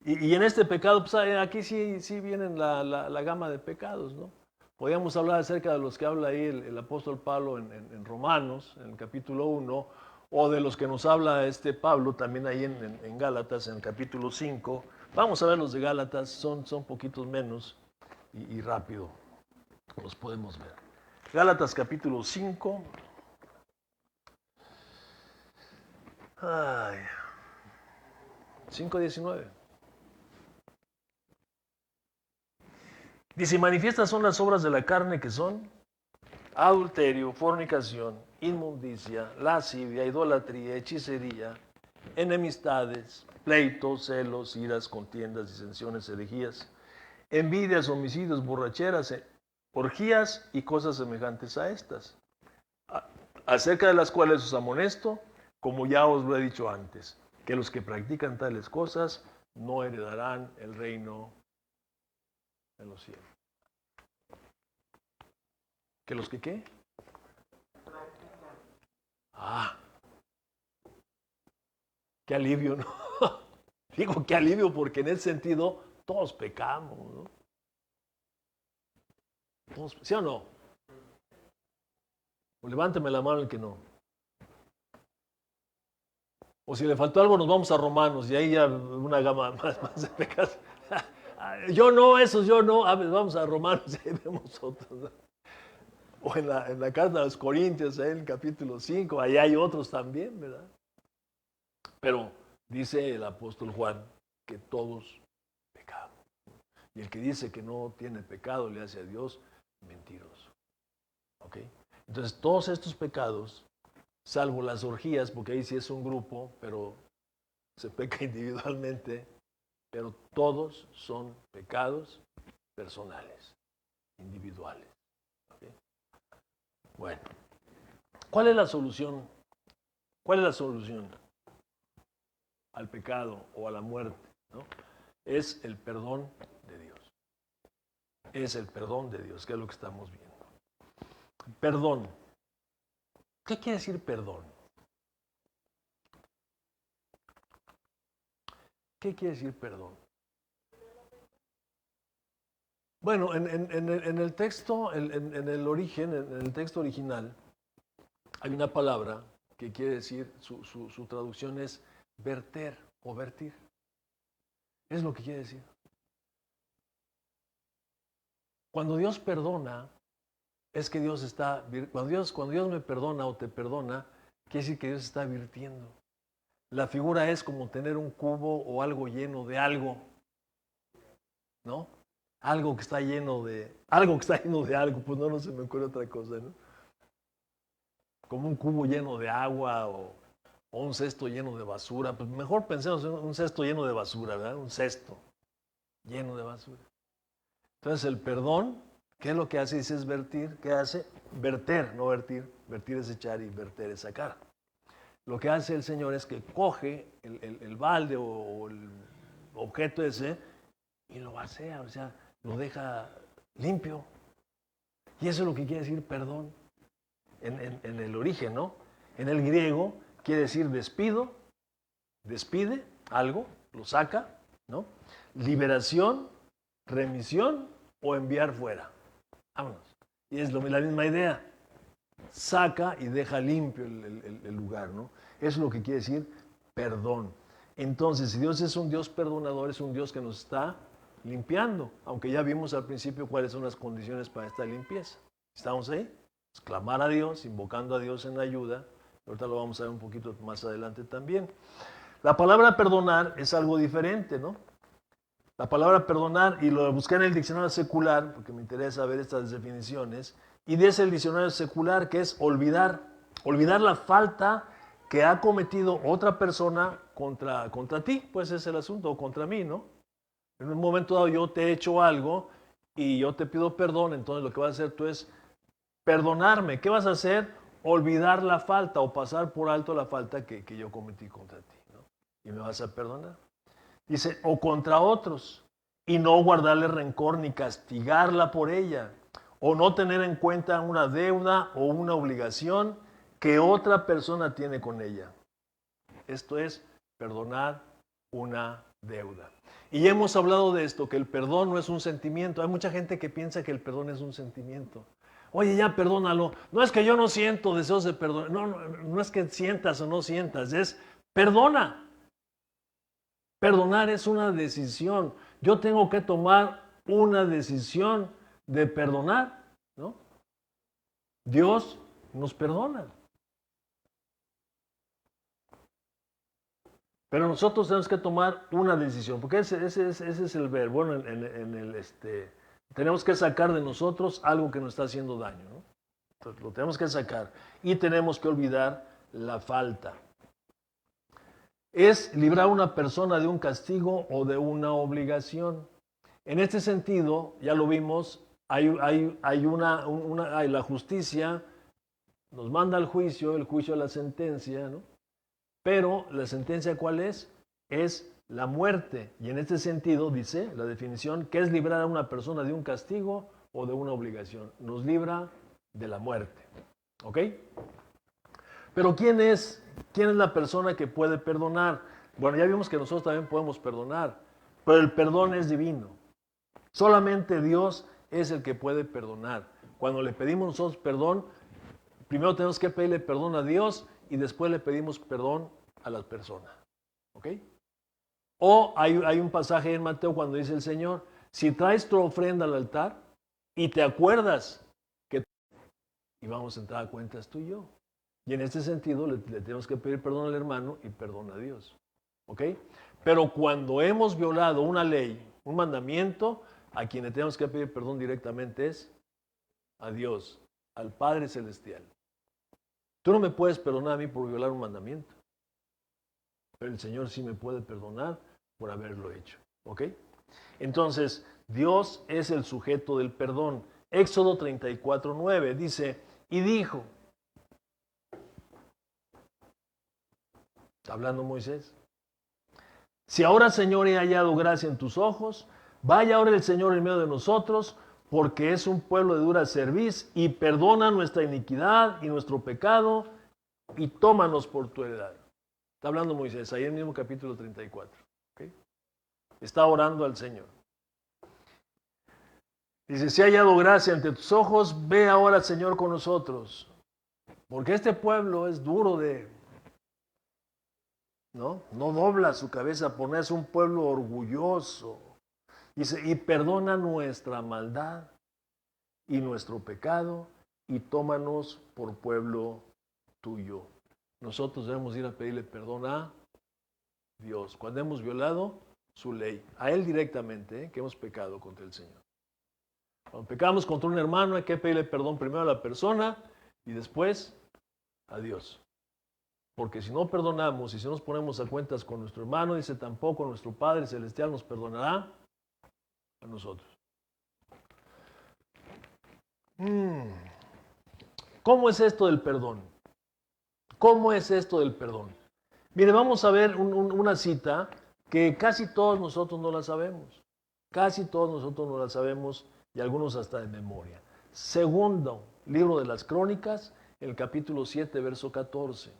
Y en este pecado, pues aquí sí vienen la gama de pecados, ¿no? Podríamos hablar acerca de los que habla ahí el apóstol Pablo en Romanos, en el capítulo 1, o de los que nos habla Pablo también ahí en Gálatas, en el capítulo 5. Vamos a ver los de Gálatas, son poquitos menos y rápido los podemos ver. Gálatas capítulo 5. 5:19. Dice, manifiestas son las obras de la carne que son adulterio, fornicación, inmundicia, lascivia, idolatría, hechicería, enemistades, pleitos, celos, iras, contiendas, disensiones, herejías, envidias, homicidios, borracheras, orgías y cosas semejantes a estas, acerca de las cuales os amonesto, como ya os lo he dicho antes, que los que practican tales cosas no heredarán el reino de los cielos. ¿Que los que qué? Qué alivio, ¿no? Digo, qué alivio, porque en ese sentido todos pecamos, ¿no? Todos, ¿sí o no? O levánteme la mano el que no. O si le faltó algo, nos vamos a Romanos y ahí ya una gama más de pecados. Yo no, esos yo no. Vamos a Romanos y ahí vemos otros, ¿no? O en la carta a los Corintios, ahí en el capítulo 5, ahí hay otros también, ¿verdad? Pero dice el apóstol Juan que todos pecamos. Y el que dice que no tiene pecado le hace a Dios mentiroso. ¿Ok? Entonces todos estos pecados, salvo las orgías, porque ahí sí es un grupo, pero se peca individualmente, pero todos son pecados personales, individuales. ¿Okay? Bueno, ¿cuál es la solución? ¿Cuál es la solución al pecado o a la muerte? ¿No? Es el perdón de Dios. Es el perdón de Dios, que es lo que estamos viendo. Perdón. ¿Qué quiere decir perdón? ¿Qué quiere decir perdón? Bueno, en el texto, en el origen, en el texto original, hay una palabra que quiere decir, su traducción es verter o vertir. Es lo que quiere decir. Cuando Dios perdona, es que Dios está, cuando Dios me perdona o te perdona, quiere decir que Dios está virtiendo. La figura es como tener un cubo o algo lleno de algo, ¿no? Algo que está lleno de algo, pues no se me ocurre otra cosa, ¿no? Como un cubo lleno de agua o un cesto lleno de basura, pues mejor pensemos en un cesto lleno de basura, ¿verdad? Un cesto lleno de basura. Entonces el perdón, ¿qué es lo que hace? Dice es vertir. ¿Qué hace? Verter, no vertir. Vertir es echar y verter es sacar. Lo que hace el Señor es que coge el balde o el objeto ese y lo vacía, o sea, lo deja limpio. Y eso es lo que quiere decir perdón en el origen, ¿no? En el griego quiere decir despide algo, lo saca, ¿no? Liberación, remisión o enviar fuera. Vámonos. Y es la misma idea. Saca y deja limpio el lugar, ¿no? Eso es lo que quiere decir perdón. Entonces, si Dios es un Dios perdonador, es un Dios que nos está limpiando, aunque ya vimos al principio cuáles son las condiciones para esta limpieza. ¿Estamos ahí? Pues clamar a Dios, invocando a Dios en ayuda. Ahorita lo vamos a ver un poquito más adelante también. La palabra perdonar es algo diferente, ¿no? La palabra perdonar, y lo busqué en el diccionario secular, porque me interesa ver estas definiciones, y dice el diccionario secular que es olvidar. Olvidar la falta que ha cometido otra persona contra ti, pues es el asunto, o contra mí, ¿no? En un momento dado yo te he hecho algo y yo te pido perdón, entonces lo que vas a hacer tú es perdonarme. ¿Qué vas a hacer? Olvidar la falta o pasar por alto la falta que yo cometí contra ti, ¿no? Y me vas a perdonar. Dice, o contra otros, y no guardarle rencor ni castigarla por ella, o no tener en cuenta una deuda o una obligación que otra persona tiene con ella. Esto es perdonar una deuda. Y ya hemos hablado de esto, que el perdón no es un sentimiento. Hay mucha gente que piensa que el perdón es un sentimiento. Oye, ya perdónalo. No es que yo no siento deseos de perdonar. No es que sientas o no sientas, es perdona. Perdonar es una decisión. Yo tengo que tomar una decisión de perdonar, ¿no? Dios nos perdona. Pero nosotros tenemos que tomar una decisión, porque ese es el verbo. Bueno, tenemos que sacar de nosotros algo que nos está haciendo daño, ¿no? Entonces, lo tenemos que sacar y tenemos que olvidar la falta. Es librar a una persona de un castigo o de una obligación. En este sentido, ya lo vimos, hay la justicia nos manda al juicio, el juicio es la sentencia, ¿no? Pero la sentencia, ¿cuál es? Es la muerte. Y en este sentido, dice la definición, que es librar a una persona de un castigo o de una obligación. Nos libra de la muerte. ¿Ok? Pero ¿quién es la persona que puede perdonar? Bueno, ya vimos que nosotros también podemos perdonar, pero el perdón es divino. Solamente Dios es el que puede perdonar. Cuando le pedimos nosotros perdón, primero tenemos que pedirle perdón a Dios y después le pedimos perdón a las personas. ¿Ok? O hay un pasaje en Mateo cuando dice el Señor, si traes tu ofrenda al altar y te acuerdas que y vamos a entrar a cuentas tú y yo. Y en este sentido le tenemos que pedir perdón al hermano y perdón a Dios. ¿Ok? Pero cuando hemos violado una ley, un mandamiento, a quien le tenemos que pedir perdón directamente es a Dios, al Padre Celestial. Tú no me puedes perdonar a mí por violar un mandamiento, pero el Señor sí me puede perdonar por haberlo hecho. ¿Ok? Entonces, Dios es el sujeto del perdón. Éxodo 34:9 dice, y dijo, está hablando Moisés, si ahora, Señor, he hallado gracia en tus ojos, vaya ahora el Señor en medio de nosotros, porque es un pueblo de dura cerviz, y perdona nuestra iniquidad y nuestro pecado, y tómanos por tu heredad. Está hablando Moisés, ahí en el mismo capítulo 34. ¿Okay? Está orando al Señor. Dice, si he hallado gracia ante tus ojos, ve ahora, Señor, con nosotros. Porque este pueblo es duro ¿no? No dobla su cabeza, es un pueblo orgulloso. Dice, y perdona nuestra maldad y nuestro pecado, y tómanos por pueblo tuyo. Nosotros debemos ir a pedirle perdón a Dios cuando hemos violado su ley, a Él directamente, que hemos pecado contra el Señor. Cuando pecamos contra un hermano hay que pedirle perdón primero a la persona y después a Dios. Porque si no perdonamos y si nos ponemos a cuentas con nuestro hermano, dice, tampoco nuestro Padre Celestial nos perdonará a nosotros. ¿Cómo es esto del perdón? ¿Cómo es esto del perdón? Mire, vamos a ver una cita que casi todos nosotros no la sabemos. Casi todos nosotros no la sabemos y algunos hasta de memoria. Segundo libro de las Crónicas, el capítulo 7, verso 14.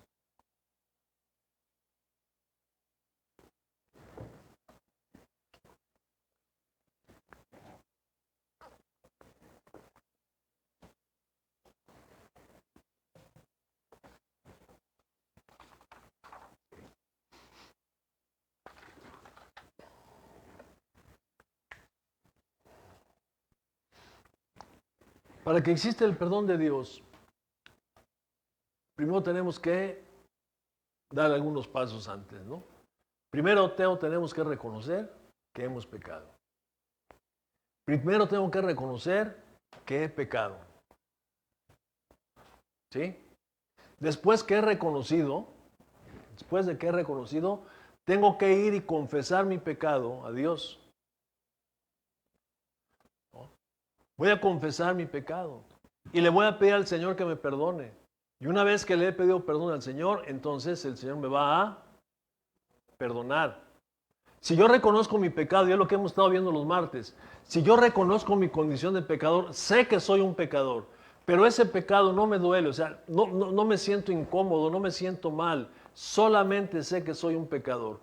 Para que exista el perdón de Dios, primero tenemos que dar algunos pasos antes, ¿no? Primero tenemos que reconocer que hemos pecado. Primero tengo que reconocer que he pecado. ¿Sí? Después de que he reconocido, tengo que ir y confesar mi pecado a Dios. ¿No? Voy a confesar mi pecado y le voy a pedir al Señor que me perdone. Y una vez que le he pedido perdón al Señor, entonces el Señor me va a perdonar. Si yo reconozco mi pecado, y es lo que hemos estado viendo los martes, si yo reconozco mi condición de pecador, sé que soy un pecador, pero ese pecado no me duele, o sea, no me siento incómodo, no me siento mal, solamente sé que soy un pecador,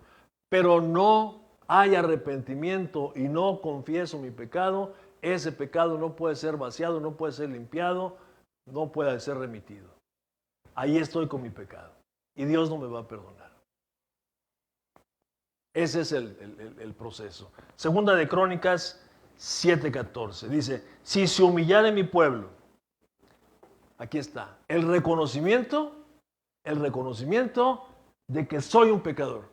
pero no hay arrepentimiento y no confieso mi pecado, ese pecado no puede ser vaciado, no puede ser limpiado, no puede ser remitido. Ahí estoy con mi pecado y Dios no me va a perdonar. Ese es el proceso. Segunda de Crónicas 7:14. Dice, si se humillare mi pueblo, aquí está, el reconocimiento de que soy un pecador.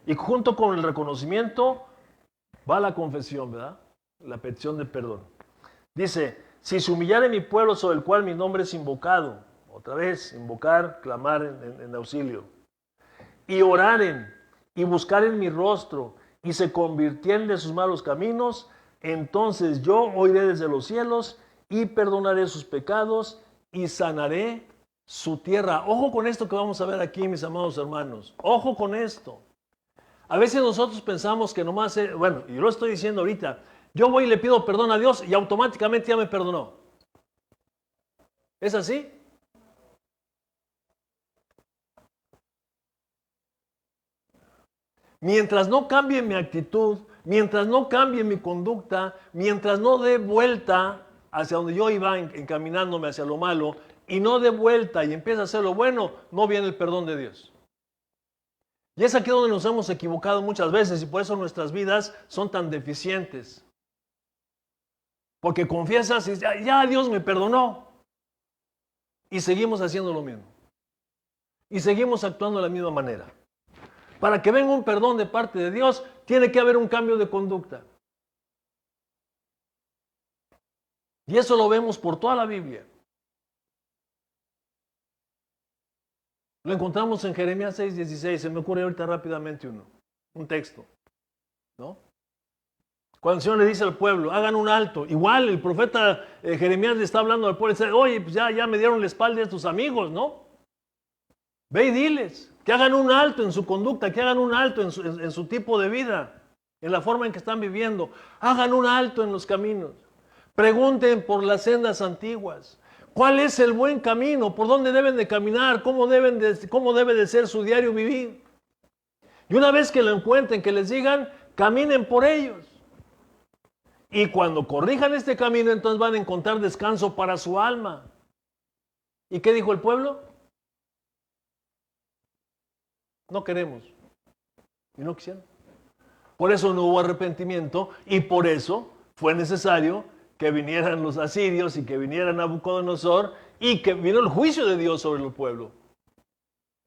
Y junto con el reconocimiento va la confesión, ¿verdad? La petición de perdón. Dice, si se humillare mi pueblo sobre el cual mi nombre es invocado, otra vez, invocar, clamar en auxilio, y oraren, y buscaren mi rostro, y se convirtieren de sus malos caminos, entonces yo oiré desde los cielos, y perdonaré sus pecados, y sanaré su tierra. Ojo con esto que vamos a ver aquí, mis amados hermanos. Ojo con esto. A veces nosotros pensamos que nomás, bueno, y yo lo estoy diciendo ahorita, yo voy y le pido perdón a Dios, y automáticamente ya me perdonó. ¿Es así? Mientras no cambie mi actitud, mientras no cambie mi conducta, mientras no dé vuelta hacia donde yo iba encaminándome hacia lo malo y no dé vuelta y empiece a hacer lo bueno, no viene el perdón de Dios. Y es aquí donde nos hemos equivocado muchas veces y por eso nuestras vidas son tan deficientes. Porque confiesas y ya Dios me perdonó. Y seguimos haciendo lo mismo. Y seguimos actuando de la misma manera. Para que venga un perdón de parte de Dios, tiene que haber un cambio de conducta. Y eso lo vemos por toda la Biblia. Lo encontramos en Jeremías 6:16. Se me ocurre ahorita rápidamente un texto, ¿no? Cuando el Señor le dice al pueblo, hagan un alto. Igual el profeta Jeremías le está hablando al pueblo y dice, oye, pues ya me dieron la espalda a tus amigos, ¿no? Ve y diles que hagan un alto en su conducta, que hagan un alto en su tipo de vida, en la forma en que están viviendo. Hagan un alto en los caminos. Pregunten por las sendas antiguas. ¿Cuál es el buen camino? ¿Por dónde deben de caminar? ¿Cómo debe de ser su diario vivir? Y una vez que lo encuentren, que les digan, caminen por ellos. Y cuando corrijan este camino, entonces van a encontrar descanso para su alma. ¿Y qué dijo el pueblo? No queremos. Y no quisieron. Por eso no hubo arrepentimiento y por eso fue necesario que vinieran los asirios y que viniera Nabucodonosor y que vino el juicio de Dios sobre el pueblo.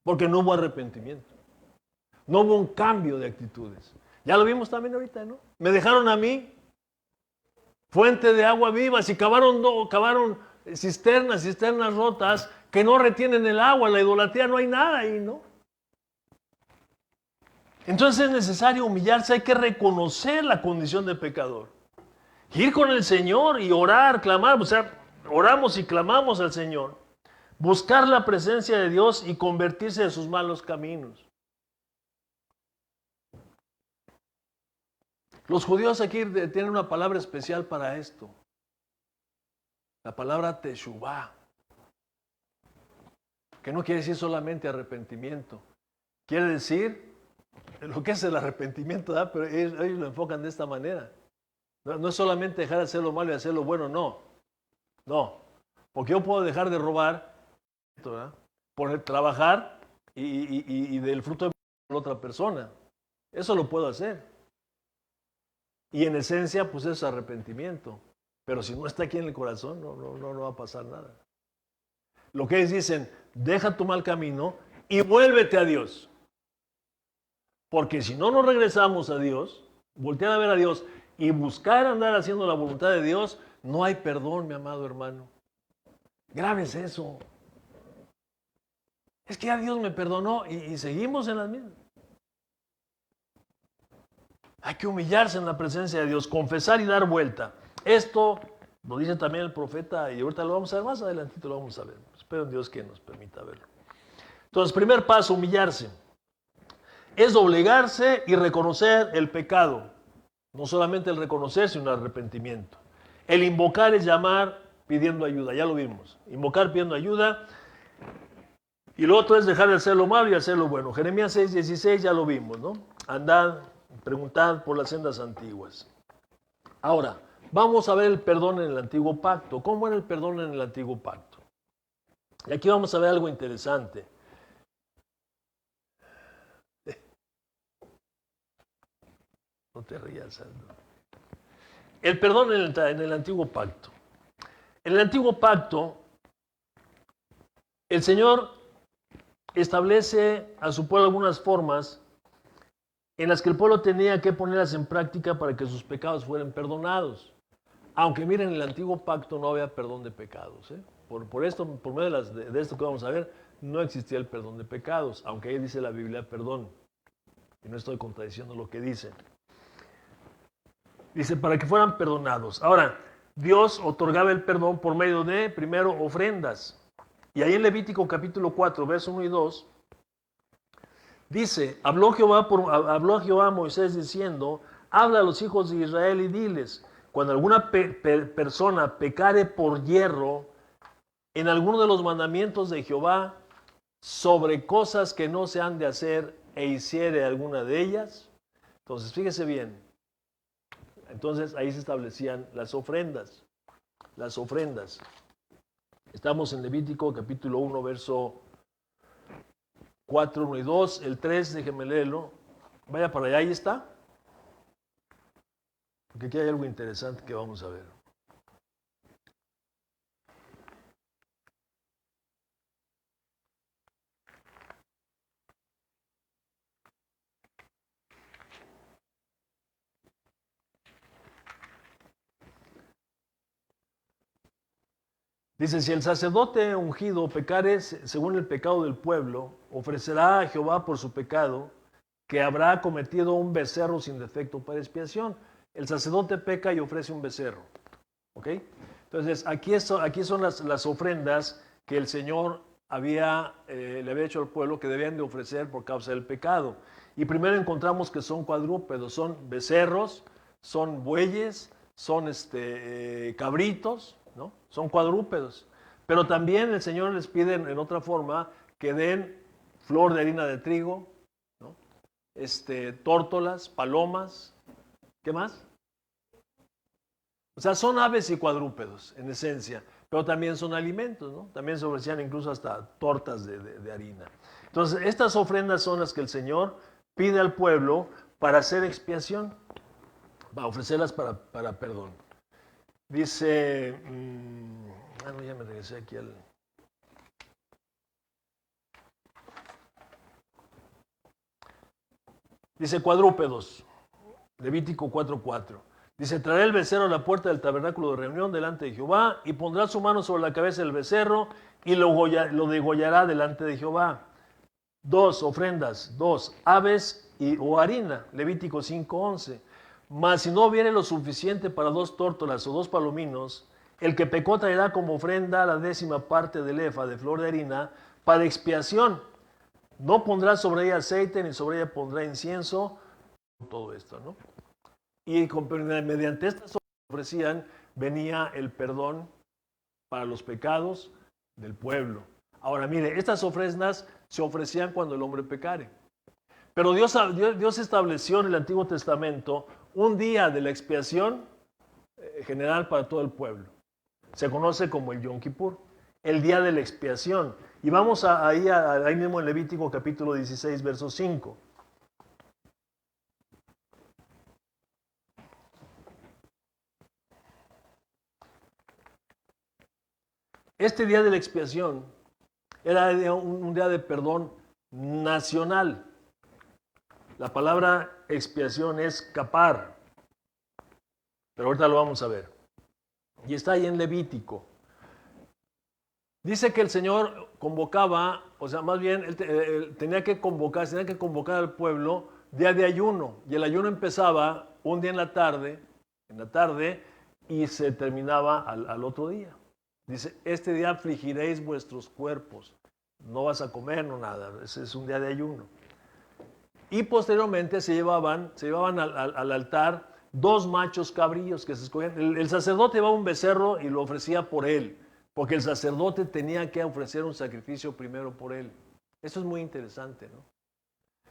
Porque no hubo arrepentimiento. No hubo un cambio de actitudes. Ya lo vimos también ahorita, ¿no? Me dejaron a mí fuente de agua viva. Si cavaron cisternas rotas que no retienen el agua, la idolatría, no hay nada ahí, ¿no? Entonces es necesario humillarse, hay que reconocer la condición de pecador. Ir con el Señor y orar, clamar, o sea, oramos y clamamos al Señor. Buscar la presencia de Dios y convertirse de sus malos caminos. Los judíos aquí tienen una palabra especial para esto. La palabra teshuvah. Que no quiere decir solamente arrepentimiento. Quiere decir lo que es el arrepentimiento, ¿verdad? Pero ellos lo enfocan de esta manera. No es solamente dejar de hacer lo malo y hacer lo bueno, no. No. Porque yo puedo dejar de robar, ¿verdad? Por trabajar y del fruto de la otra persona. Eso lo puedo hacer. Y en esencia, pues es arrepentimiento. Pero si no está aquí en el corazón, no va a pasar nada. Lo que ellos dicen, deja tu mal camino y vuélvete a Dios. Porque si no nos regresamos a Dios, voltear a ver a Dios y buscar andar haciendo la voluntad de Dios, no hay perdón, mi amado hermano. Grave es eso. Es que ya Dios me perdonó y seguimos en las mismas. Hay que humillarse en la presencia de Dios, confesar y dar vuelta. Esto lo dice también el profeta y ahorita lo vamos a ver más adelantito, lo vamos a ver. Espero en Dios que nos permita verlo. Entonces, primer paso, humillarse. Es doblegarse y reconocer el pecado. No solamente el reconocer, sino el arrepentimiento. El invocar es llamar pidiendo ayuda, ya lo vimos. Invocar pidiendo ayuda. Y lo otro es dejar de hacer lo malo y hacer lo bueno. Jeremías 6:16 ya lo vimos, ¿no? Andad, preguntad por las sendas antiguas. Ahora, vamos a ver el perdón en el antiguo pacto. ¿Cómo era el perdón en el antiguo pacto? Y aquí vamos a ver algo interesante. No te rías, Aldo. El perdón en el antiguo pacto. En el antiguo pacto, el Señor establece a su pueblo algunas formas en las que el pueblo tenía que ponerlas en práctica para que sus pecados fueran perdonados. Aunque miren, en el antiguo pacto no había perdón de pecados. Por esto, por medio de esto que vamos a ver, no existía el perdón de pecados, aunque ahí dice la Biblia perdón. Y no estoy contradiciendo lo que dice. Dice, para que fueran perdonados. Ahora, Dios otorgaba el perdón por medio de, primero, ofrendas. Y ahí en Levítico capítulo 4, verso 1 y 2, dice, habló Jehová a Moisés diciendo, habla a los hijos de Israel y diles, cuando alguna persona pecare por yerro en alguno de los mandamientos de Jehová sobre cosas que no se han de hacer e hiciere alguna de ellas. Entonces, fíjese bien. Entonces, ahí se establecían las ofrendas. Las ofrendas. Estamos en Levítico capítulo 1, verso 4, 1 y 2. El 3, déjenme leerlo. Vaya para allá, ahí está. Porque aquí hay algo interesante que vamos a ver. Dice, si el sacerdote ungido pecare según el pecado del pueblo, ofrecerá a Jehová por su pecado, que habrá cometido un becerro sin defecto para expiación. El sacerdote peca y ofrece un becerro. ¿Ok? Entonces, aquí son las ofrendas que el Señor le había hecho al pueblo que debían de ofrecer por causa del pecado. Y primero encontramos que son cuadrúpedos, son becerros, son bueyes, son cabritos, ¿no? Son cuadrúpedos. Pero también el Señor les pide en otra forma que den flor de harina de trigo, ¿no? Tórtolas, palomas, ¿qué más? O sea, son aves y cuadrúpedos, en esencia, pero también son alimentos, ¿no? También se ofrecían incluso hasta tortas de harina. Entonces, estas ofrendas son las que el Señor pide al pueblo para hacer expiación, para ofrecerlas para perdón. Dice, no, ya me regresé aquí al... Dice cuadrúpedos, Levítico 4:4. Dice, traerá el becerro a la puerta del tabernáculo de reunión delante de Jehová y pondrá su mano sobre la cabeza del becerro y lo degollará delante de Jehová. 2 ofrendas, 2 aves o harina, Levítico 5:11. Mas si no viene lo suficiente para 2 tórtolas o 2 palominos, el que pecó traerá como ofrenda la 10ª parte del efa de flor de harina para expiación. No pondrá sobre ella aceite ni sobre ella pondrá incienso. Todo esto, ¿no? Y mediante estas ofrecían venía el perdón para los pecados del pueblo. Ahora mire, estas ofrendas se ofrecían cuando el hombre pecare. Pero Dios estableció en el Antiguo Testamento un día de la expiación general para todo el pueblo. Se conoce como el Yom Kippur, el día de la expiación. Y vamos ahí mismo en Levítico capítulo 16, verso 5. Este día de la expiación era un día de perdón nacional. La palabra expiación es capar, pero ahorita lo vamos a ver. Y está ahí en Levítico. Dice que el Señor convocaba, o sea, más bien él tenía que convocar al pueblo día de ayuno. Y el ayuno empezaba un día en la tarde, y se terminaba al otro día. Dice, este día afligiréis vuestros cuerpos. No vas a comer, no nada. Ese es un día de ayuno. Y posteriormente se llevaban al altar 2 machos cabríos que se escogían. El sacerdote llevaba un becerro y lo ofrecía por él, porque el sacerdote tenía que ofrecer un sacrificio primero por él. Esto es muy interesante, ¿no?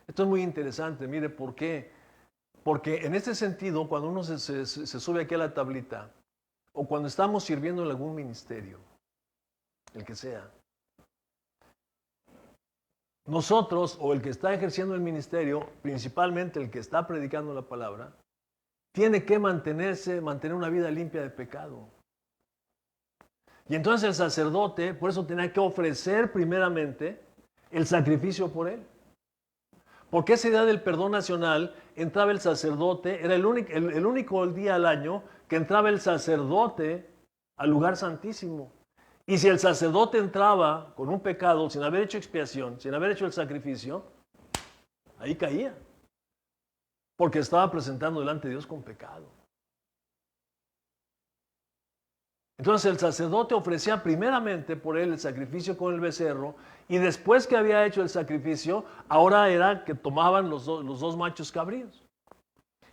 Esto es muy interesante, mire, ¿por qué? Porque en este sentido, cuando uno se sube aquí a la tablita, o cuando estamos sirviendo en algún ministerio, el que sea, nosotros, o el que está ejerciendo el ministerio, principalmente el que está predicando la palabra, tiene que mantener una vida limpia de pecado. Y entonces el sacerdote, por eso tenía que ofrecer primeramente el sacrificio por él. Porque esa idea del perdón nacional, entraba el sacerdote, era el único día al año que entraba el sacerdote al lugar santísimo. Y si el sacerdote entraba con un pecado, sin haber hecho expiación, sin haber hecho el sacrificio, ahí caía. Porque estaba presentando delante de Dios con pecado. Entonces el sacerdote ofrecía primeramente por él el sacrificio con el becerro, y después que había hecho el sacrificio, ahora era que tomaban los dos machos cabríos.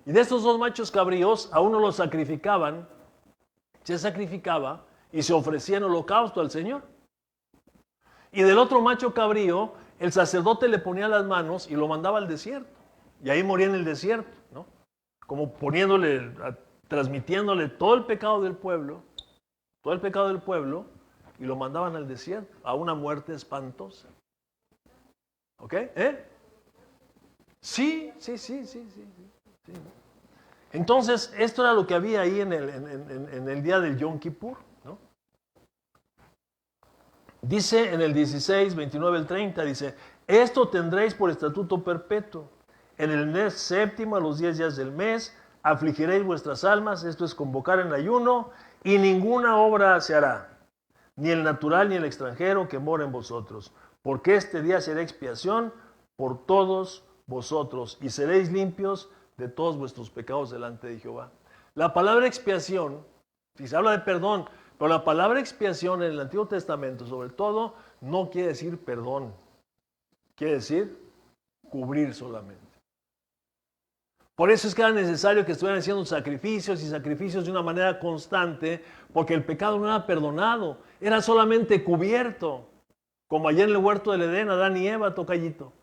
Y de estos 2 machos cabríos, a uno lo sacrificaban, se sacrificaba y se ofrecía en holocausto al Señor. Y del otro macho cabrío, el sacerdote le ponía las manos y lo mandaba al desierto. Y ahí moría en el desierto, ¿no? Como transmitiéndole todo el pecado del pueblo, y lo mandaban al desierto, a una muerte espantosa. ¿Ok? Sí. Entonces, esto era lo que había ahí en el día del Yom Kippur, ¿no? Dice en el 16, 29 al 30, dice, esto tendréis por estatuto perpetuo. En el mes séptimo, a los 10 días del mes, afligiréis vuestras almas, esto es convocar en ayuno, y ninguna obra se hará, ni el natural ni el extranjero que mora en vosotros, porque este día será expiación por todos vosotros, y seréis limpios de todos vuestros pecados delante de Jehová. La palabra expiación, si se habla de perdón, pero la palabra expiación en el Antiguo Testamento, sobre todo, no quiere decir perdón, quiere decir cubrir solamente. Por eso es que era necesario que estuvieran haciendo sacrificios y sacrificios de una manera constante, porque el pecado no era perdonado, era solamente cubierto. Como ayer en el huerto del Edén, Adán y Eva, tocallito,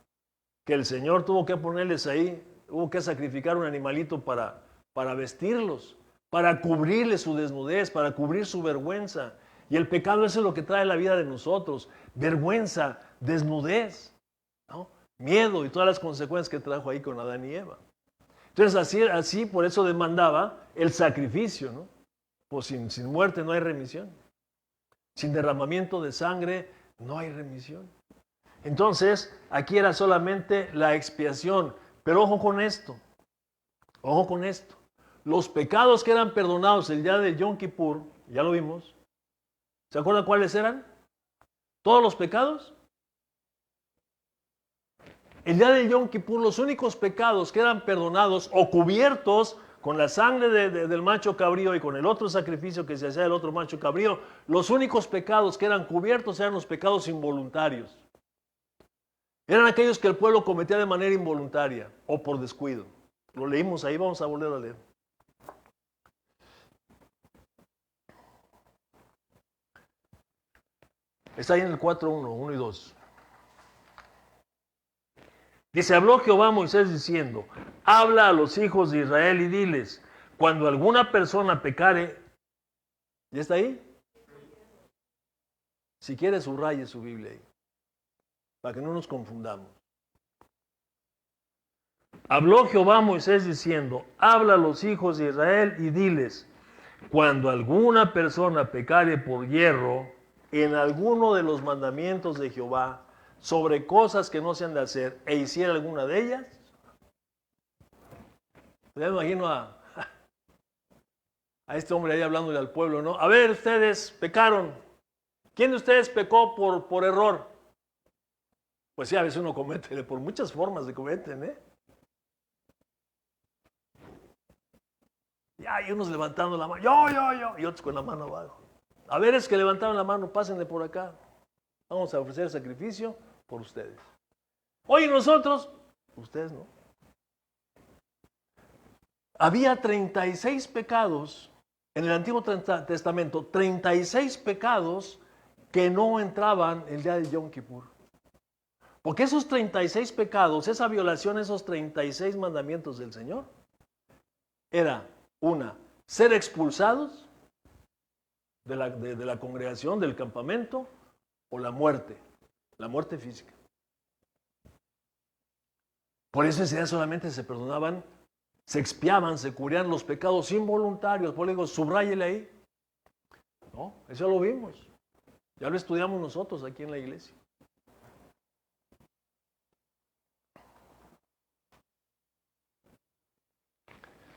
que el Señor tuvo que ponerles ahí, hubo que sacrificar un animalito para vestirlos, para cubrirles su desnudez, para cubrir su vergüenza. Y el pecado, eso es lo que trae la vida de nosotros: vergüenza, desnudez, ¿no? Miedo y todas las consecuencias que trajo ahí con Adán y Eva. Entonces así por eso demandaba el sacrificio, ¿no? Pues sin muerte no hay remisión. Sin derramamiento de sangre no hay remisión. Entonces aquí era solamente la expiación. Pero ojo con esto. Los pecados que eran perdonados el día de Yom Kippur, ya lo vimos. ¿Se acuerdan cuáles eran? ¿Todos los pecados? El día de Yom Kippur, los únicos pecados que eran perdonados o cubiertos con la sangre del macho cabrío y con el otro sacrificio que se hacía del otro macho cabrío, los únicos pecados que eran cubiertos eran los pecados involuntarios. Eran aquellos que el pueblo cometía de manera involuntaria o por descuido. Lo leímos ahí, vamos a volver a leer. Está ahí en el 4.1, 1 y 2. Dice, habló Jehová a Moisés diciendo, habla a los hijos de Israel y diles, cuando alguna persona pecare, ¿ya está ahí? Si quiere subraye su Biblia ahí, para que no nos confundamos. Habló Jehová a Moisés diciendo, habla a los hijos de Israel y diles, cuando alguna persona pecare por hierro, en alguno de los mandamientos de Jehová sobre cosas que no se han de hacer e hiciera alguna de ellas, ya me imagino a este hombre ahí hablándole al pueblo, ¿no? A ver, ustedes pecaron. ¿Quién de ustedes pecó por error? Pues sí, a veces uno comete, por muchas formas se cometen, ¿eh? Y hay unos levantando la mano, yo, y otros con la mano abajo. A ver, es que levantaron la mano, pásenle por acá. Vamos a ofrecer sacrificio por ustedes. Oye, nosotros, ustedes no. Había 36 pecados en el Antiguo Testamento, 36 pecados que no entraban el día de Yom Kippur. Porque esos 36 pecados, esa violación, esos 36 mandamientos del Señor, era una, ser expulsados de la congregación, del campamento, o la muerte física. Por eso ese día solamente se perdonaban, se expiaban, se cubrían los pecados involuntarios. Por eso digo, subráyele ahí. ¿No? Eso lo vimos. Ya lo estudiamos nosotros aquí en la iglesia.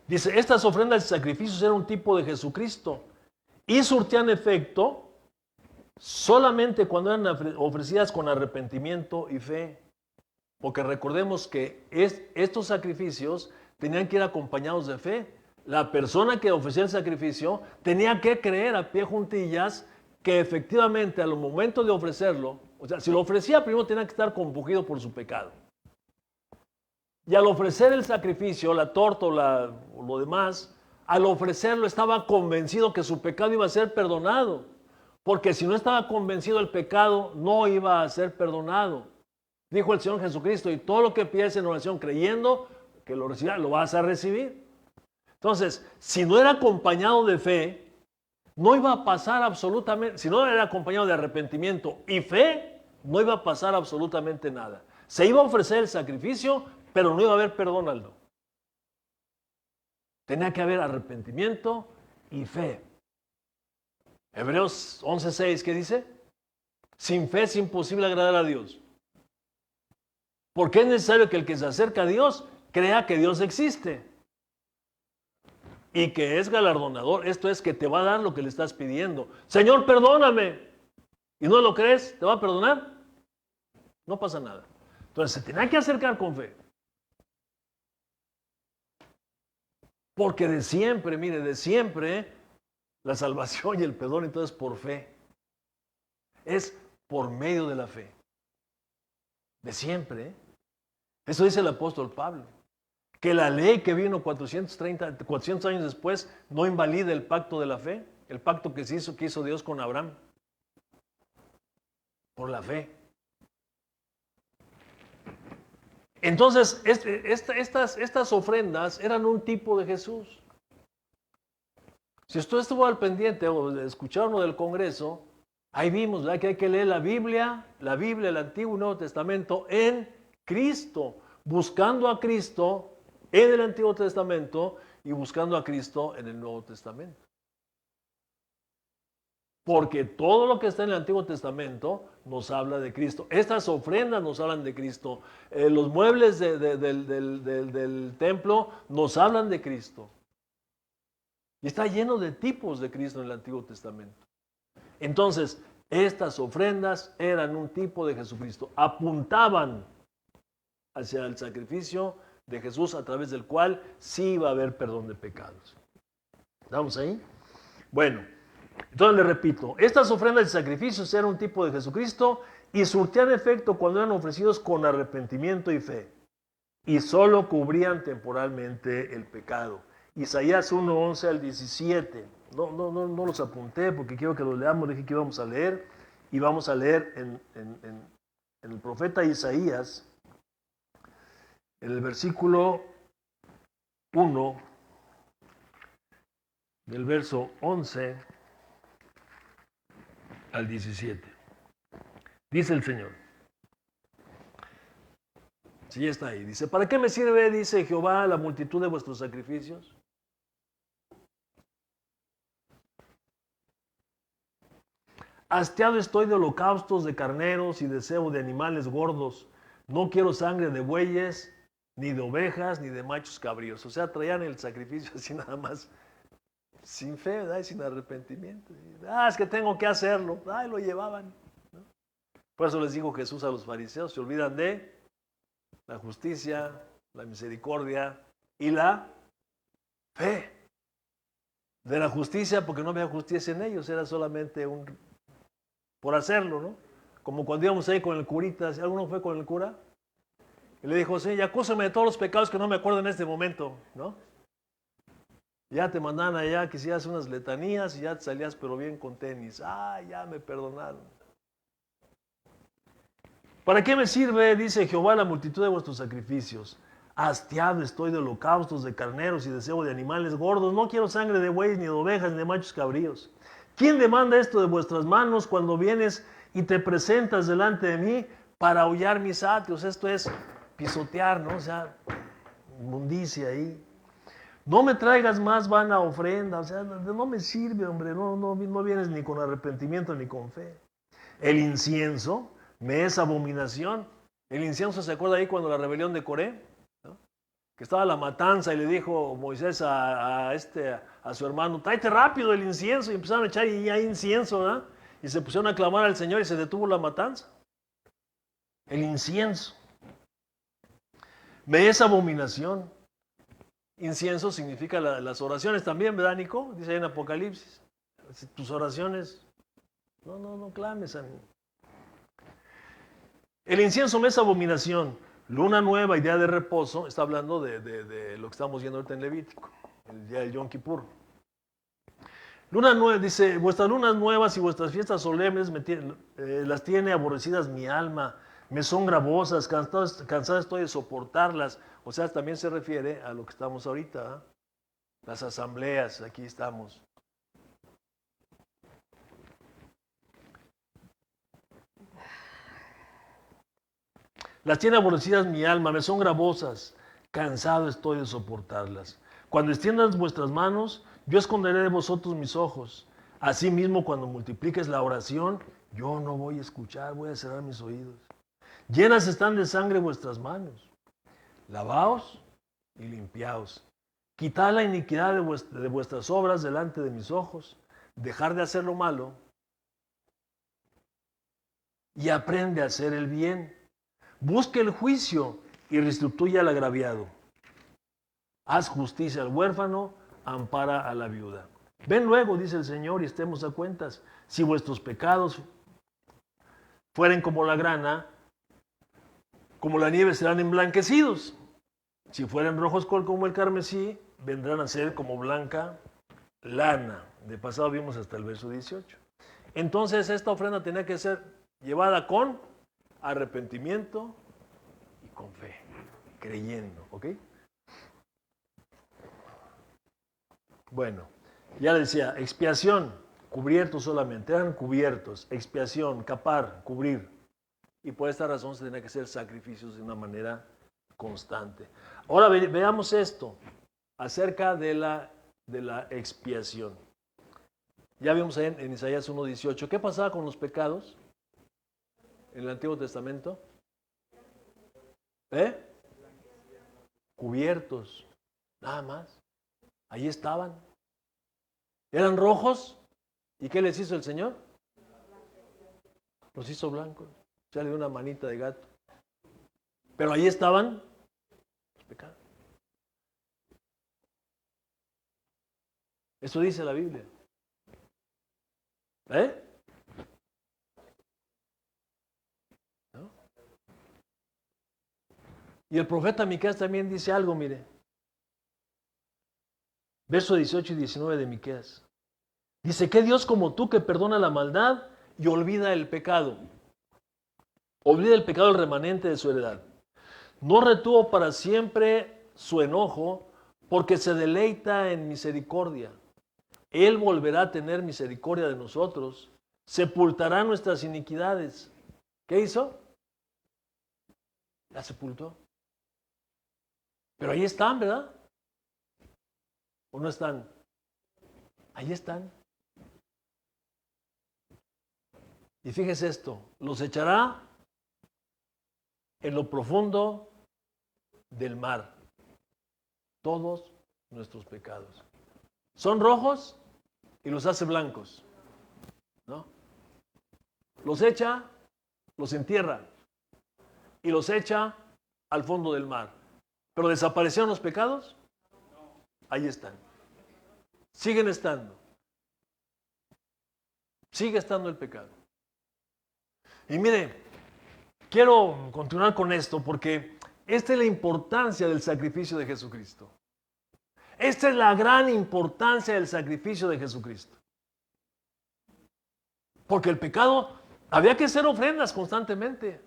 Dice, estas ofrendas y sacrificios eran un tipo de Jesucristo y surtían efecto solamente cuando eran ofrecidas con arrepentimiento y fe. Porque recordemos que estos sacrificios tenían que ir acompañados de fe. La persona que ofrecía el sacrificio tenía que creer a pie juntillas que efectivamente al momento de ofrecerlo, o sea, si lo ofrecía primero tenía que estar compungido por su pecado. Y al ofrecer el sacrificio, la torta o lo demás, al ofrecerlo estaba convencido que su pecado iba a ser perdonado. Porque si no estaba convencido del pecado, no iba a ser perdonado. Dijo el Señor Jesucristo, y todo lo que pides en oración creyendo que lo recibirás, lo vas a recibir. Entonces, si no era acompañado de fe, no iba a pasar absolutamente, si no era acompañado de arrepentimiento y fe, no iba a pasar absolutamente nada. Se iba a ofrecer el sacrificio, pero no iba a haber perdón, Aldo. Tenía que haber arrepentimiento y fe. Hebreos 11:6, ¿qué dice? Sin fe es imposible agradar a Dios. Porque es necesario que el que se acerca a Dios crea que Dios existe y que es galardonador. Esto es que te va a dar lo que le estás pidiendo. Señor, perdóname. ¿Y no lo crees? ¿Te va a perdonar? No pasa nada. Entonces se tenía que acercar con fe. Porque de siempre, mire, de siempre la salvación y el perdón entonces por fe. Es por medio de la fe. De siempre, ¿eh? Eso dice el apóstol Pablo. Que la ley que vino 400 años después no invalida el pacto de la fe. El pacto que hizo Dios con Abraham. Por la fe. Entonces, estas ofrendas eran un tipo de Jesús. Si usted estuvo al pendiente o escucharon lo del Congreso, ahí vimos, ¿verdad?, que hay que leer la Biblia, el Antiguo y Nuevo Testamento en Cristo, buscando a Cristo en el Antiguo Testamento y buscando a Cristo en el Nuevo Testamento. Porque todo lo que está en el Antiguo Testamento nos habla de Cristo. Estas ofrendas nos hablan de Cristo. Los muebles del templo nos hablan de Cristo. Y está lleno de tipos de Cristo en el Antiguo Testamento. Entonces, estas ofrendas eran un tipo de Jesucristo. Apuntaban hacia el sacrificio de Jesús a través del cual sí iba a haber perdón de pecados. ¿Estamos ahí? Bueno. Entonces le repito, estas ofrendas y sacrificios eran un tipo de Jesucristo y surtían efecto cuando eran ofrecidos con arrepentimiento y fe y solo cubrían temporalmente el pecado. Isaías 1:11 al 17. No los apunté porque quiero que los leamos, dije que íbamos a leer y vamos a leer en el profeta Isaías, en el versículo 1 del verso 11 al 17. Dice el Señor. Sí, está ahí. Dice, ¿para qué me sirve, dice Jehová, la multitud de vuestros sacrificios? Hastiado estoy de holocaustos de carneros y deseo de animales gordos. No quiero sangre de bueyes, ni de ovejas, ni de machos cabríos. O sea, traían el sacrificio así nada más, sin fe, ¿verdad? Y sin arrepentimiento. Es que tengo que hacerlo. Lo llevaban. ¿No? Por eso les dijo Jesús a los fariseos, se olvidan de la justicia, la misericordia y la fe. De la justicia, porque no había justicia en ellos, era solamente por hacerlo, ¿no? Como cuando íbamos ahí con el curita, si alguno fue con el cura, y le dijo, sí, acúsame de todos los pecados que no me acuerdo en este momento, ¿no? Ya te mandaban allá que hicieras unas letanías y ya te salías pero bien con tenis. Ya me perdonaron. ¿Para qué me sirve, dice Jehová, la multitud de vuestros sacrificios? Hastiado estoy de holocaustos, de carneros y deseo de animales gordos. No quiero sangre de bueyes, ni de ovejas, ni de machos cabríos. ¿Quién demanda esto de vuestras manos cuando vienes y te presentas delante de mí para aullar mis atrios? Esto es pisotear, ¿no? O sea, inmundicia ahí. No me traigas más vana ofrenda, o sea, no me sirve, hombre, no vienes ni con arrepentimiento ni con fe. El incienso me es abominación. El incienso, ¿se acuerda ahí cuando la rebelión de Coré? ¿No? Que estaba la matanza y le dijo Moisés a su hermano, tráete rápido el incienso, y empezaron a echar y hay incienso, ¿verdad? Y se pusieron a clamar al Señor y se detuvo la matanza. El incienso me es abominación. Incienso significa las oraciones también, ¿verdad, Nico? Dice ahí en Apocalipsis. Tus oraciones, no clames a mí. El incienso me es abominación. Luna nueva y día de reposo, está hablando de lo que estamos viendo ahorita en Levítico, el día del Yom Kippur. Luna nueva, dice, vuestras lunas nuevas y vuestras fiestas solemnes las tiene aborrecidas mi alma, me son gravosas, cansada estoy de soportarlas. O sea, también se refiere a lo que estamos ahorita, ¿eh? Las asambleas, aquí estamos. Las tiene aborrecidas mi alma, me son gravosas, cansado estoy de soportarlas. Cuando extiendas vuestras manos, yo esconderé de vosotros mis ojos. Asimismo, cuando multipliques la oración, yo no voy a escuchar, voy a cerrar mis oídos. Llenas están de sangre vuestras manos. Lavaos y limpiaos. Quitad la iniquidad de vuestras obras delante de mis ojos. Dejar de hacer lo malo y aprende a hacer el bien. Busque el juicio y restituye al agraviado. Haz justicia al huérfano, ampara a la viuda. Ven luego, dice el Señor, y estemos a cuentas. Si vuestros pecados fueren como la grana, como la nieve serán emblanquecidos. Si fueren rojos como el carmesí, vendrán a ser como blanca lana. De pasado vimos hasta el verso 18. Entonces esta ofrenda tenía que ser llevada con arrepentimiento y con fe, creyendo, ¿ok? Bueno, ya decía, expiación, cubiertos solamente, eran cubiertos, expiación, capar, cubrir. Y por esta razón se tenía que hacer sacrificios de una manera constante. Ahora veamos esto acerca de la expiación. Ya vimos en Isaías 1:18. ¿Qué pasaba con los pecados en el Antiguo Testamento? Cubiertos, nada más. Ahí estaban. ¿Eran rojos? ¿Y qué les hizo el Señor? Los hizo blancos. O sea, le dio una manita de gato. Pero ahí estaban los pecados. Eso dice la Biblia. ¿No? Y el profeta Miqueas también dice algo, mire. Verso 18 y 19 de Miqueas. Dice, ¿qué Dios como tú que perdona la maldad y olvida el pecado? Olvida el pecado el remanente de su heredad. No retuvo para siempre su enojo porque se deleita en misericordia. Él volverá a tener misericordia de nosotros, sepultará nuestras iniquidades. ¿Qué hizo? La sepultó. Pero ahí están, ¿verdad? ¿O no están? Ahí están. Y fíjese esto, los echará en lo profundo del mar. Todos nuestros pecados. Son rojos y los hace blancos, ¿no? Los echa, los entierra y los echa al fondo del mar. ¿Pero desaparecieron los pecados? Ahí están. Siguen estando. Sigue estando el pecado. Y mire, quiero continuar con esto porque esta es la importancia del sacrificio de Jesucristo. Esta es la gran importancia del sacrificio de Jesucristo. Porque el pecado, había que hacer ofrendas constantemente.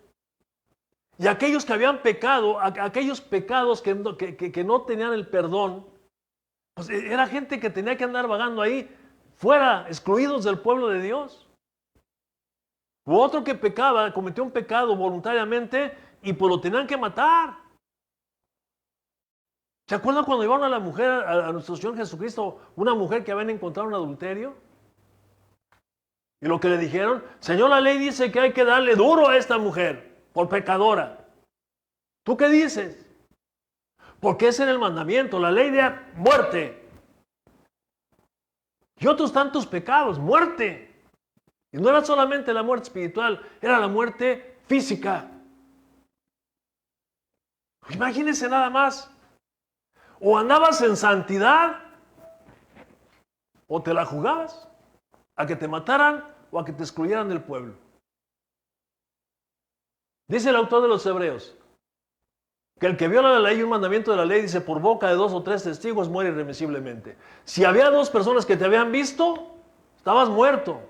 Y aquellos que habían pecado, aquellos pecados que no tenían el perdón, pues era gente que tenía que andar vagando ahí, fuera, excluidos del pueblo de Dios. U otro que pecaba, cometió un pecado voluntariamente y pues lo tenían que matar. ¿Se acuerdan cuando llevaron a la mujer, a nuestro Señor Jesucristo, una mujer que habían encontrado en adulterio? Y lo que le dijeron, Señor, la ley dice que hay que darle duro a esta mujer por pecadora. ¿Tú qué dices? Porque ese era el mandamiento, la ley de muerte. Y otros tantos pecados, muerte. Y no era solamente la muerte espiritual, era la muerte física. Imagínense nada más. O andabas en santidad, o te la jugabas a que te mataran o a que te excluyeran del pueblo. Dice el autor de los Hebreos que el que viola la ley y un mandamiento de la ley, dice, por boca de 2 o 3 testigos muere irremisiblemente. Si había 2 personas que te habían visto, estabas muerto.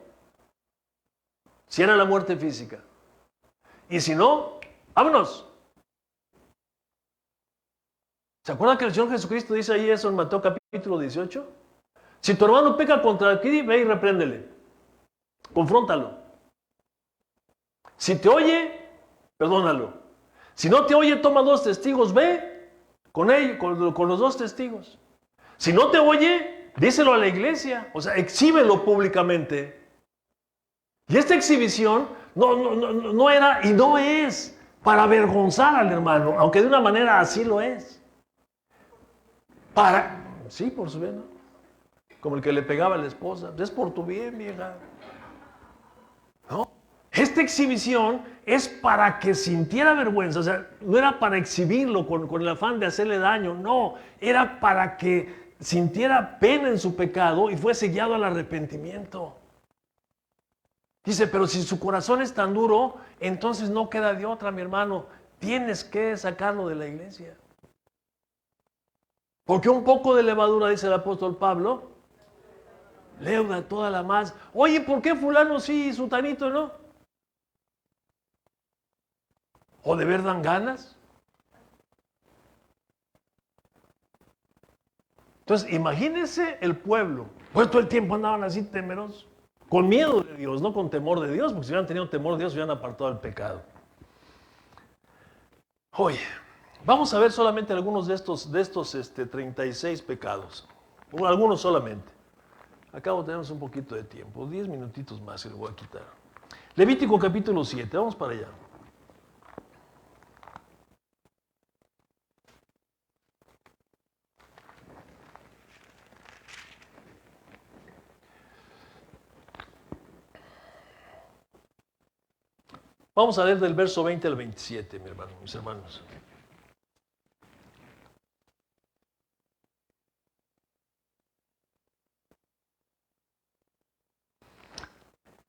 Si era la muerte física. Y si no, vámonos. ¿Se acuerdan que el Señor Jesucristo dice ahí eso en Mateo capítulo 18? Si tu hermano peca contra ti, ve y repréndele. Confróntalo. Si te oye, perdónalo. Si no te oye, toma 2 testigos, ve con ellos, con los 2 testigos. Si no te oye, díselo a la iglesia, o sea, exhíbelo públicamente. Y esta exhibición no era y no es para avergonzar al hermano, aunque de una manera así lo es. Sí, por su bien, ¿no? Como el que le pegaba a la esposa, es por tu bien, vieja. ¿No? Esta exhibición es para que sintiera vergüenza, o sea, no era para exhibirlo con el afán de hacerle daño, no, era para que sintiera pena en su pecado y fuese guiado al arrepentimiento. Dice, pero si su corazón es tan duro, entonces no queda de otra, mi hermano, tienes que sacarlo de la iglesia. Porque un poco de levadura, dice el apóstol Pablo, leuda toda la masa. Oye, ¿por qué fulano sí y sutanito no? ¿O de ver dan ganas? Entonces, imagínense el pueblo. Pues todo el tiempo andaban así temerosos. Con miedo de Dios, no con temor de Dios, porque si hubieran tenido temor de Dios, hubieran apartado el pecado. Oye, vamos a ver solamente algunos de estos 36 pecados. Algunos solamente. Acabo tenemos un poquito de tiempo, 10 minutitos más y lo voy a quitar. Levítico capítulo 7, vamos para allá. Vamos a leer del verso 20 al 27, mi hermano, mis hermanos.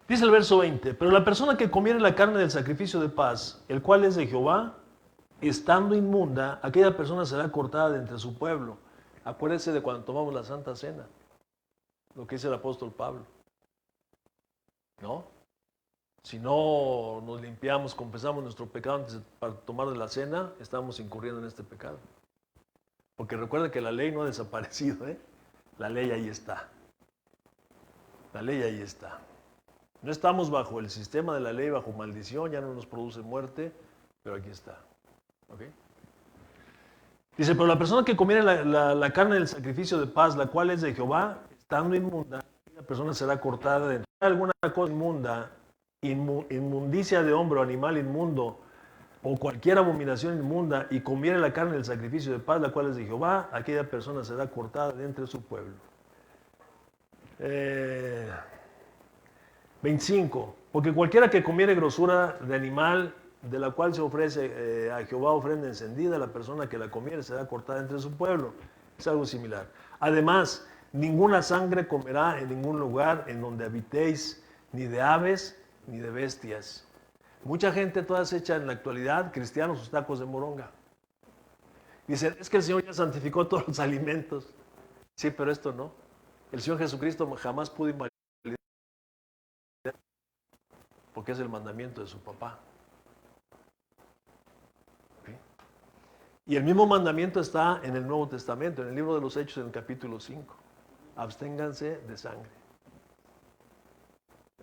Dice el verso 20, pero la persona que comiere la carne del sacrificio de paz, el cual es de Jehová, estando inmunda, aquella persona será cortada de entre su pueblo. Acuérdense de cuando tomamos la Santa Cena, lo que dice el apóstol Pablo. ¿No? Si no nos limpiamos, confesamos nuestro pecado antes para tomar de la cena, estamos incurriendo en este pecado. Porque recuerden que la ley no ha desaparecido, ¿eh? La ley ahí está. La ley ahí está. No estamos bajo el sistema de la ley, bajo maldición, ya no nos produce muerte, pero aquí está. ¿Ok? Dice, pero la persona que comiere la carne del sacrificio de paz, la cual es de Jehová, estando inmunda, la persona será cortada de alguna cosa inmunda inmundicia de hombre o animal inmundo, o cualquier abominación inmunda, y comiere la carne del sacrificio de paz, la cual es de Jehová, aquella persona será cortada de entre su pueblo. 25. Porque cualquiera que comiere grosura de animal, de la cual se ofrece a Jehová ofrenda encendida, la persona que la comiere será cortada entre su pueblo. Es algo similar. Además, ninguna sangre comerá en ningún lugar en donde habitéis, ni de aves, ni de bestias. Mucha gente todas echa en la actualidad, cristianos, sus tacos de moronga. Dicen, es que el Señor ya santificó todos los alimentos. Sí, pero esto no. El Señor Jesucristo jamás pudo invalidar porque es el mandamiento de su papá. ¿Sí? Y el mismo mandamiento está en el Nuevo Testamento, en el libro de los Hechos, en el capítulo 5. Absténganse de sangre.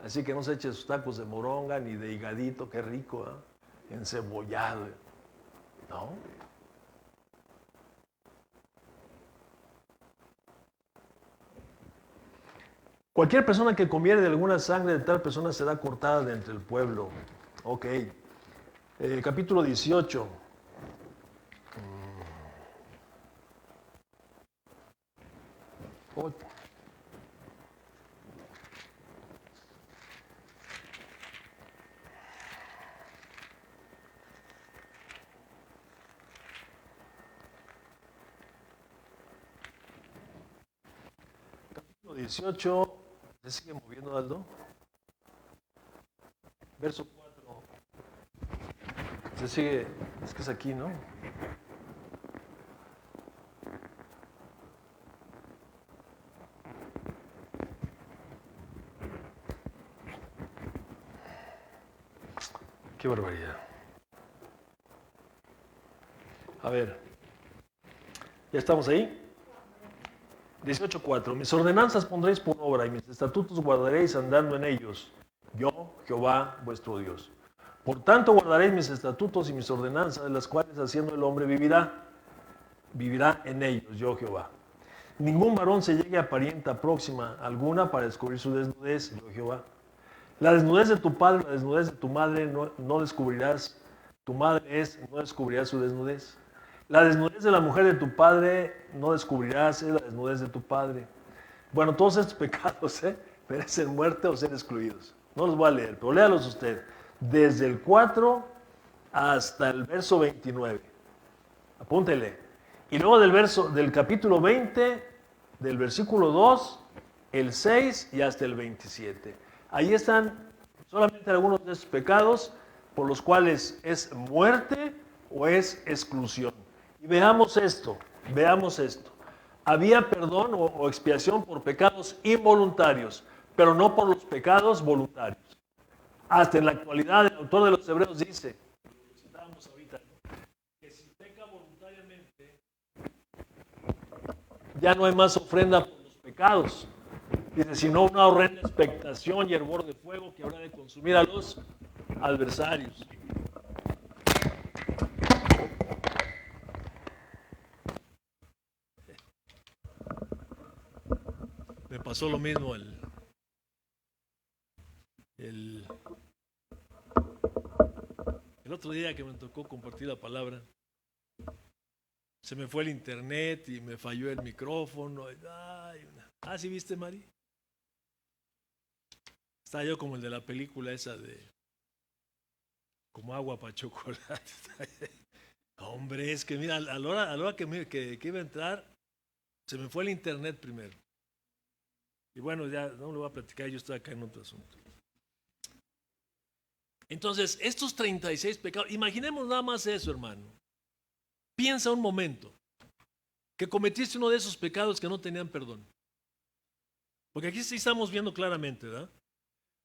Así que no se echen sus tacos de moronga ni de higadito, qué rico, ¿eh? Encebollado. No. Cualquier persona que comiere de alguna sangre de tal persona será cortada de entre el pueblo. Ok. Capítulo 18. Capítulo 18. ¿Se sigue moviendo, Aldo? Verso 4. Se sigue, es que es aquí, ¿no? Qué barbaridad. A ver, ¿ya estamos ahí? 18:4. Mis ordenanzas pondréis por obra y mis estatutos guardaréis andando en ellos. Yo, Jehová, vuestro Dios. Por tanto guardaréis mis estatutos y mis ordenanzas, de las cuales haciendo el hombre vivirá. Vivirá en ellos, yo, Jehová. Ningún varón se llegue a parienta próxima alguna para descubrir su desnudez, yo, Jehová. La desnudez de tu padre, la desnudez de tu madre no descubrirás. Tu madre no descubrirás su desnudez. La desnudez de la mujer de tu padre no descubrirás, es la desnudez de tu padre. Bueno, todos estos pecados merecen muerte o ser excluidos. No los voy a leer, pero léalos usted. Desde el 4 hasta el verso 29. Apúntele. Y luego del capítulo 20, del versículo 2, el 6 y hasta el 27. Ahí están solamente algunos de estos pecados por los cuales es muerte o es exclusión. Y veamos esto. Había perdón o expiación por pecados involuntarios, pero no por los pecados voluntarios. Hasta en la actualidad el autor de los Hebreos dice, lo citábamos ahorita, que si peca voluntariamente, ya no hay más ofrenda por los pecados. Dice, sino una horrenda expectación y hervor de fuego que habrá de consumir a los adversarios. Me pasó lo mismo el otro día que me tocó compartir la palabra. Se me fue el internet y me falló el micrófono. ¿Sí viste, Mari? Estaba yo como el de la película esa de como agua para chocolate. Hombre, es que mira, a la hora que iba a entrar, se me fue el internet primero. Y bueno, ya no lo voy a platicar, yo estoy acá en otro asunto. Entonces, estos 36 pecados, imaginemos nada más eso, hermano. Piensa un momento que cometiste uno de esos pecados que no tenían perdón. Porque aquí sí estamos viendo claramente, ¿verdad?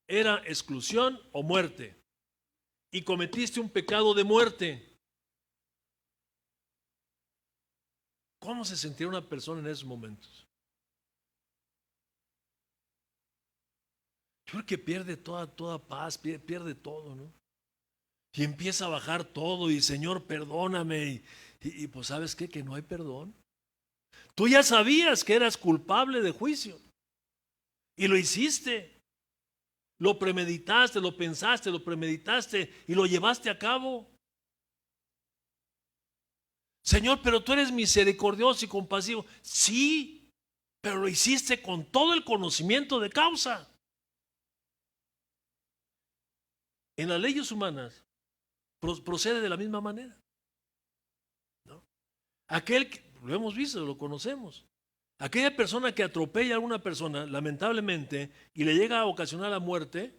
Era exclusión o muerte. Y cometiste un pecado de muerte. ¿Cómo se sentiría una persona en esos momentos? Yo creo que pierde toda paz, pierde todo, ¿no? Y empieza a bajar todo y Señor, perdóname. Y pues ¿sabes qué? Que no hay perdón. Tú ya sabías que eras culpable de juicio. Y lo hiciste. Lo premeditaste, lo pensaste, lo premeditaste y lo llevaste a cabo. Señor, pero tú eres misericordioso y compasivo. Sí, pero lo hiciste con todo el conocimiento de causa. En las leyes humanas procede de la misma manera, ¿no? Aquel que, lo hemos visto, lo conocemos. Aquella persona que atropella a una persona, lamentablemente, y le llega a ocasionar la muerte,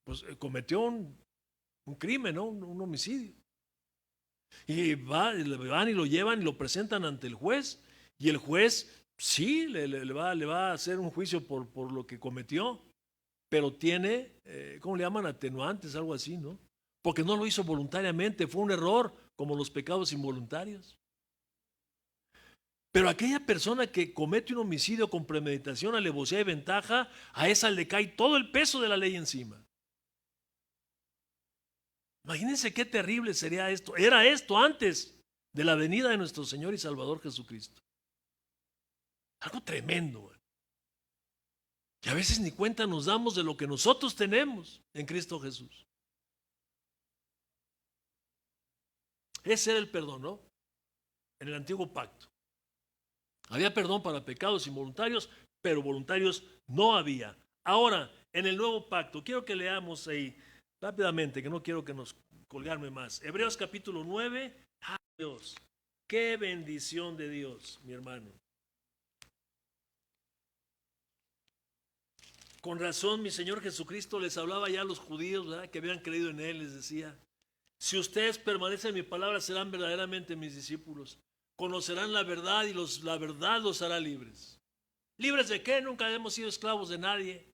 pues cometió un crimen, ¿no? Un homicidio. Y van y lo llevan y lo presentan ante el juez. Y el juez, sí, le va a hacer un juicio por lo que cometió, pero tiene, ¿cómo le llaman? Atenuantes, algo así, ¿no? Porque no lo hizo voluntariamente, fue un error, como los pecados involuntarios. Pero aquella persona que comete un homicidio con premeditación, alevosía y ventaja, a esa le cae todo el peso de la ley encima. Imagínense qué terrible sería esto. Era esto antes de la venida de nuestro Señor y Salvador Jesucristo. Algo tremendo. Que a veces ni cuenta nos damos de lo que nosotros tenemos en Cristo Jesús. Ese era el perdón, ¿no? En el antiguo pacto. Había perdón para pecados involuntarios, pero voluntarios no había. Ahora, en el nuevo pacto, quiero que leamos ahí rápidamente, que no quiero que nos colgarme más. Hebreos capítulo 9. ¡Ay, Dios! ¡Qué bendición de Dios, mi hermano! Con razón, mi Señor Jesucristo les hablaba ya a los judíos, ¿verdad?, que habían creído en Él, les decía: si ustedes permanecen en mi palabra, serán verdaderamente mis discípulos. Conocerán la verdad y la verdad los hará libres. ¿Libres de qué? Nunca hemos sido esclavos de nadie.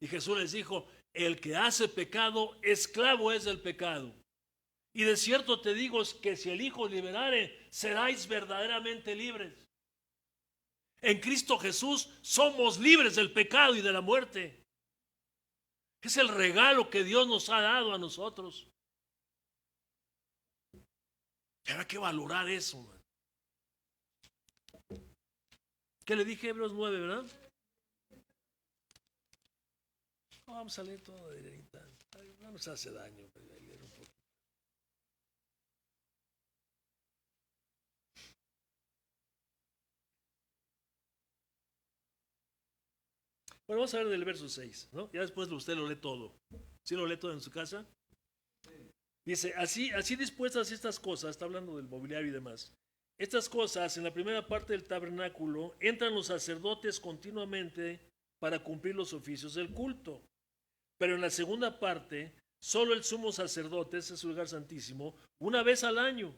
Y Jesús les dijo: el que hace pecado, esclavo es del pecado. Y de cierto te digo que si el Hijo os liberare, seráis verdaderamente libres. En Cristo Jesús somos libres del pecado y de la muerte. Es el regalo que Dios nos ha dado a nosotros. Y habrá que valorar eso, man. ¿Qué le dije? Hebreos 9, ¿verdad? No, vamos a leer todo de ahorita. No nos hace daño leer un poco. Bueno, vamos a ver del verso 6, ¿no? Ya después usted lo lee todo. ¿Sí lo lee todo en su casa? Dice: así dispuestas estas cosas, está hablando del mobiliario y demás. Estas cosas, en la primera parte del tabernáculo, entran los sacerdotes continuamente para cumplir los oficios del culto. Pero en la segunda parte, solo el sumo sacerdote, ese es su lugar santísimo, una vez al año,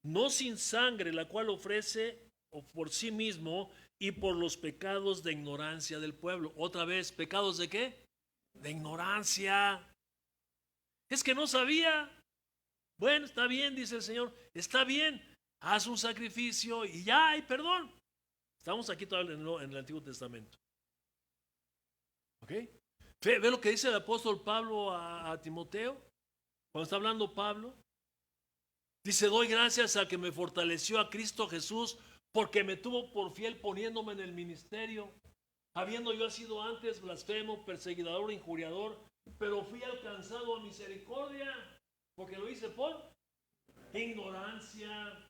no sin sangre, la cual ofrece por sí mismo y por los pecados de ignorancia del pueblo. Otra vez, ¿pecados de qué? De ignorancia. Es que no sabía. Bueno, está bien, dice el Señor, está bien, haz un sacrificio y ya hay perdón. Estamos aquí todavía en el Antiguo Testamento. ¿Ok? ¿Ve lo que dice el apóstol Pablo a Timoteo? Cuando está hablando Pablo, dice: doy gracias a que me fortaleció a Cristo Jesús, porque me tuvo por fiel poniéndome en el ministerio, habiendo yo sido antes blasfemo, perseguidor, injuriador, pero fui alcanzado a misericordia, porque lo hice por ignorancia.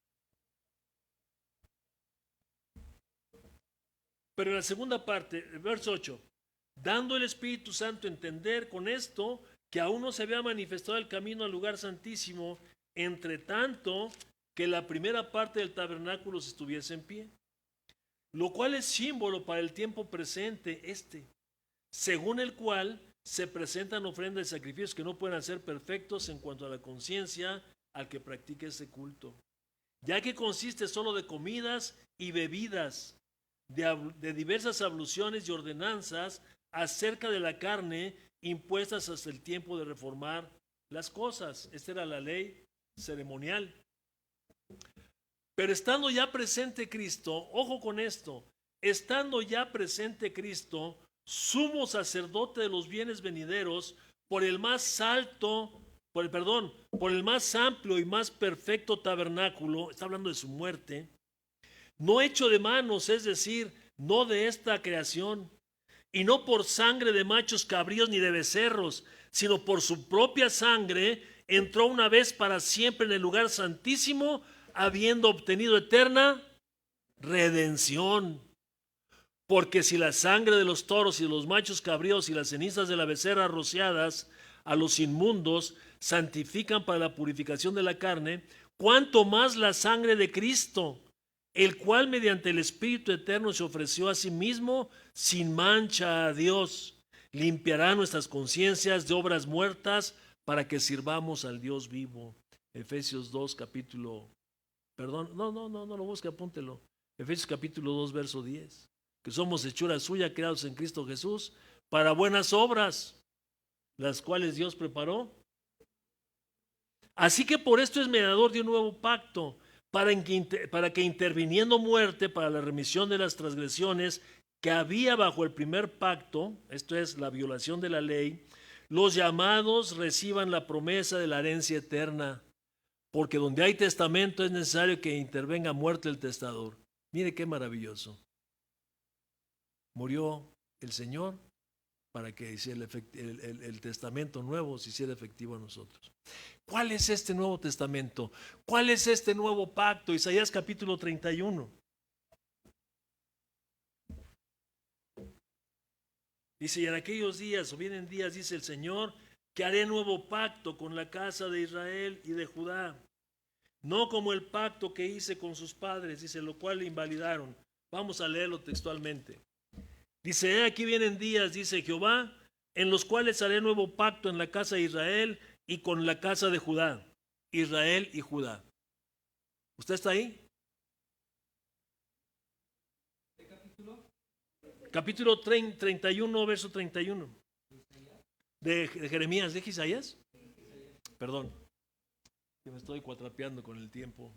Pero en la segunda parte, verso 8, dando el Espíritu Santo a entender con esto que aún no se había manifestado el camino al lugar santísimo, entre tanto que la primera parte del tabernáculo estuviese en pie, lo cual es símbolo para el tiempo presente, según el cual se presentan ofrendas y sacrificios que no pueden ser perfectos en cuanto a la conciencia al que practique ese culto, ya que consiste solo de comidas y bebidas, de diversas abluciones y ordenanzas acerca de la carne, impuestas hasta el tiempo de reformar las cosas. Esta era la ley ceremonial. Pero estando ya presente Cristo, ojo con esto, estando ya presente Cristo, sumo sacerdote de los bienes venideros, por el más amplio y más perfecto tabernáculo, está hablando de su muerte, no hecho de manos, es decir, no de esta creación, y no por sangre de machos cabríos ni de becerros, sino por su propia sangre, entró una vez para siempre en el lugar santísimo, habiendo obtenido eterna redención. Porque si la sangre de los toros y de los machos cabríos y las cenizas de la becerra rociadas a los inmundos santifican para la purificación de la carne, cuánto más la sangre de Cristo, el cual mediante el Espíritu Eterno se ofreció a sí mismo sin mancha a Dios, limpiará nuestras conciencias de obras muertas para que sirvamos al Dios vivo. Efesios 2 capítulo, perdón, no lo busque, apúntelo. Efesios capítulo 2 verso 10, que somos hechura suya, creados en Cristo Jesús, para buenas obras, las cuales Dios preparó. Así que por esto es mediador de un nuevo pacto, para que interviniendo muerte para la remisión de las transgresiones que había bajo el primer pacto, esto es la violación de la ley, los llamados reciban la promesa de la herencia eterna, porque donde hay testamento es necesario que intervenga muerte el testador. Mire qué maravilloso. Murió el Señor para que el testamento nuevo se hiciera efectivo a nosotros. ¿Cuál es este nuevo testamento? ¿Cuál es este nuevo pacto? Isaías capítulo 31. Dice, y en aquellos días, o vienen días, dice el Señor, que haré nuevo pacto con la casa de Israel y de Judá, no como el pacto que hice con sus padres, dice, lo cual le invalidaron. Vamos a leerlo textualmente. Dice, aquí vienen días, dice Jehová, en los cuales haré nuevo pacto en la casa de Israel y con la casa de Judá. Israel y Judá. ¿Usted está ahí? ¿Qué capítulo? Capítulo 31, verso 31. De Jeremías, ¿de Isaías? Perdón, que me estoy cuatrapeando con el tiempo.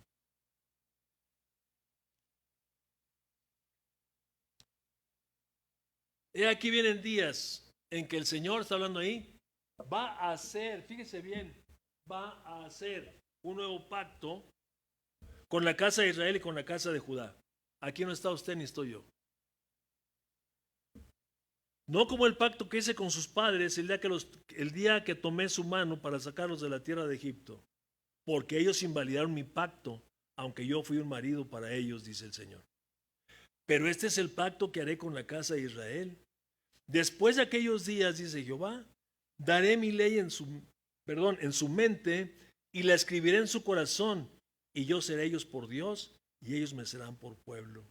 Aquí vienen días en que el Señor, está hablando ahí, va a hacer, fíjese bien, va a hacer un nuevo pacto con la casa de Israel y con la casa de Judá. Aquí no está usted ni estoy yo. No como el pacto que hice con sus padres el día que tomé su mano para sacarlos de la tierra de Egipto, porque ellos invalidaron mi pacto, aunque yo fui un marido para ellos, dice el Señor. Pero este es el pacto que haré con la casa de Israel. Después de aquellos días, dice Jehová, daré mi ley en su mente y la escribiré en su corazón, y yo seré ellos por Dios y ellos me serán por pueblo.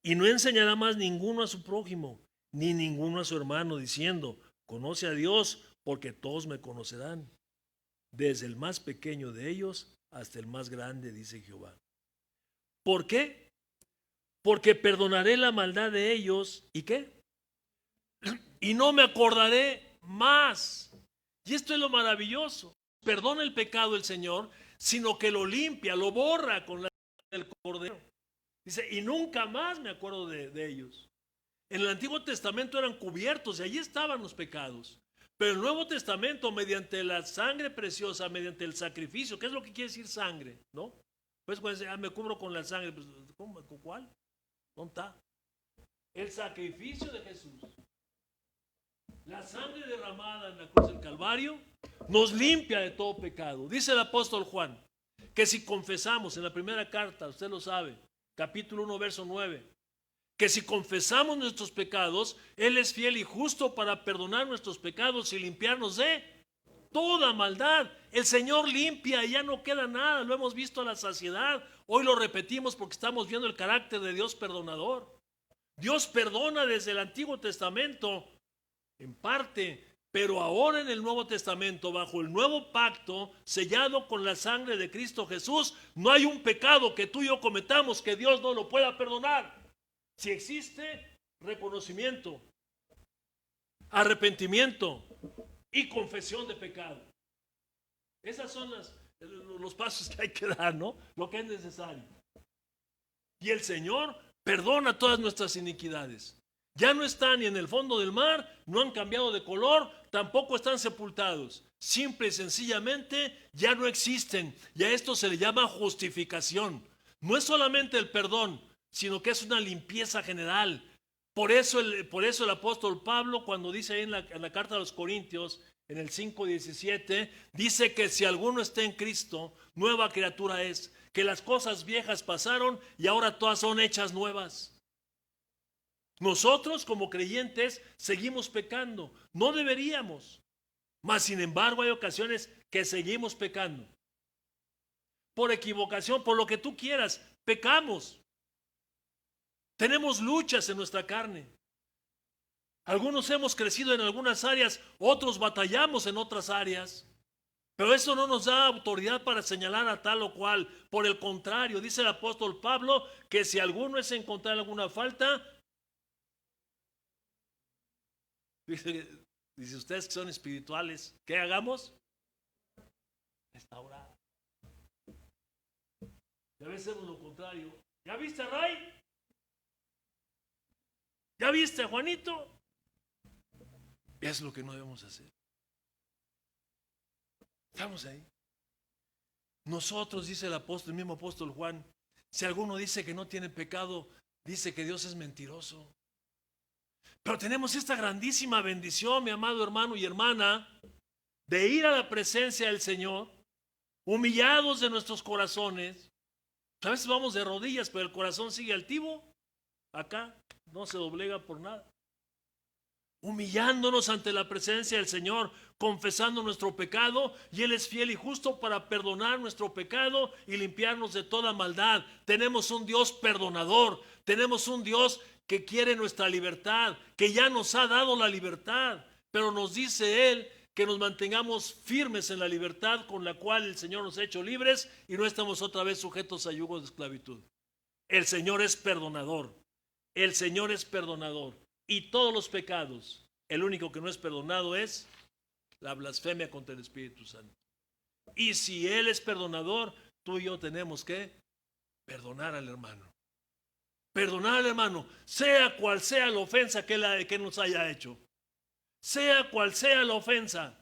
Y no enseñará más ninguno a su prójimo, ni ninguno a su hermano, diciendo, conoce a Dios, porque todos me conocerán, desde el más pequeño de ellos hasta el más grande, dice Jehová. ¿Por qué? Porque perdonaré la maldad de ellos, ¿y qué? Y no me acordaré más. Y esto es lo maravilloso. Perdona el pecado el Señor, sino que lo limpia, lo borra con la del Cordero. Dice, y nunca más me acuerdo de ellos. En el Antiguo Testamento eran cubiertos y allí estaban los pecados. Pero el Nuevo Testamento, mediante la sangre preciosa, mediante el sacrificio, ¿qué es lo que quiere decir sangre? ¿No? Pues cuando dice, me cubro con la sangre, pues, ¿cuál? ¿Dónde está? El sacrificio de Jesús. La sangre derramada en la cruz del Calvario nos limpia de todo pecado. Dice el apóstol Juan que si confesamos en la primera carta, usted lo sabe, capítulo 1, verso 9, que si confesamos nuestros pecados, Él es fiel y justo para perdonar nuestros pecados y limpiarnos de toda maldad. El Señor limpia y ya no queda nada, lo hemos visto a la saciedad. Hoy lo repetimos porque estamos viendo el carácter de Dios perdonador. Dios perdona desde el Antiguo Testamento, en parte, pero ahora en el Nuevo Testamento, bajo el nuevo pacto, sellado con la sangre de Cristo Jesús, no hay un pecado que tú y yo cometamos que Dios no lo pueda perdonar. Si existe reconocimiento, arrepentimiento y confesión de pecado. Esas son los pasos que hay que dar, ¿no? Lo que es necesario. Y el Señor perdona todas nuestras iniquidades. Ya no están ni en el fondo del mar, no han cambiado de color, tampoco están sepultados. Simple y sencillamente ya no existen. Y a esto se le llama justificación. No es solamente el perdón, sino que es una limpieza general. Por eso el apóstol Pablo, cuando dice ahí en la carta a los Corintios, en el 5:17, dice que si alguno está en Cristo, nueva criatura es, que las cosas viejas pasaron y ahora todas son hechas nuevas. Nosotros como creyentes seguimos pecando, no deberíamos, mas sin embargo hay ocasiones que seguimos pecando. Por equivocación, por lo que tú quieras, pecamos. Tenemos luchas en nuestra carne. Algunos hemos crecido en algunas áreas, otros batallamos en otras áreas. Pero eso no nos da autoridad para señalar a tal o cual. Por el contrario, dice el apóstol Pablo que si alguno es encontrar alguna falta, dice ustedes que son espirituales, ¿qué hagamos? Restaurar. Y a veces hacemos lo contrario. ¿Ya viste, Ray? ¿Ya viste, Juanito? Es lo que no debemos hacer. Estamos ahí. Nosotros, dice el apóstol, el mismo apóstol Juan, si alguno dice que no tiene pecado, dice que Dios es mentiroso. Pero tenemos esta grandísima bendición, mi amado hermano y hermana, de ir a la presencia del Señor, humillados de nuestros corazones. A veces vamos de rodillas, pero el corazón sigue altivo. Acá no se doblega por nada. Humillándonos ante la presencia del Señor, confesando nuestro pecado, y Él es fiel y justo para perdonar nuestro pecado y limpiarnos de toda maldad. Tenemos un Dios perdonador, tenemos un Dios que quiere nuestra libertad, que ya nos ha dado la libertad, pero nos dice Él que nos mantengamos firmes en la libertad con la cual el Señor nos ha hecho libres y no estamos otra vez sujetos a yugos de esclavitud. El Señor es perdonador, el Señor es perdonador. Y todos los pecados, el único que no es perdonado es la blasfemia contra el Espíritu Santo. Y si Él es perdonador, tú y yo tenemos que perdonar al hermano. Perdonar al hermano, sea cual sea la ofensa que nos haya hecho. Sea cual sea la ofensa.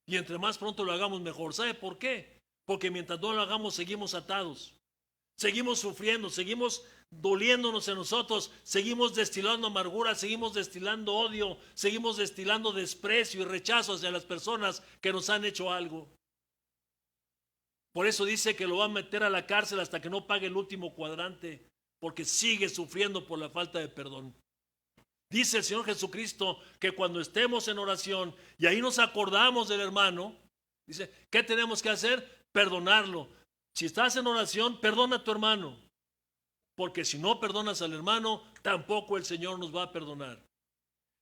Y entre más pronto lo hagamos mejor. ¿Sabe por qué? Porque mientras no lo hagamos seguimos atados. Seguimos sufriendo, seguimos doliéndonos en nosotros, seguimos destilando amargura, seguimos destilando odio, seguimos destilando desprecio y rechazo hacia las personas que nos han hecho algo. Por eso dice que lo va a meter a la cárcel hasta que no pague el último cuadrante, porque sigue sufriendo por la falta de perdón. Dice el Señor Jesucristo que cuando estemos en oración y ahí nos acordamos del hermano, dice, ¿qué tenemos que hacer? Perdonarlo. Si estás en oración, perdona a tu hermano, porque si no perdonas al hermano, tampoco el Señor nos va a perdonar.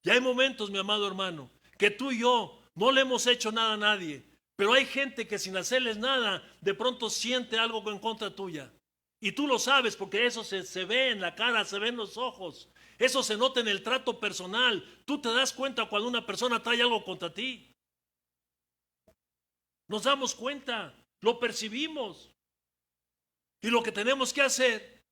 Y hay momentos, mi amado hermano, que tú y yo no le hemos hecho nada a nadie, pero hay gente que sin hacerles nada, de pronto siente algo en contra tuya. Y tú lo sabes porque eso se ve en la cara, se ve en los ojos. Eso se nota en el trato personal. Tú te das cuenta cuando una persona trae algo contra ti. Nos damos cuenta, lo percibimos. Y lo que tenemos que hacer,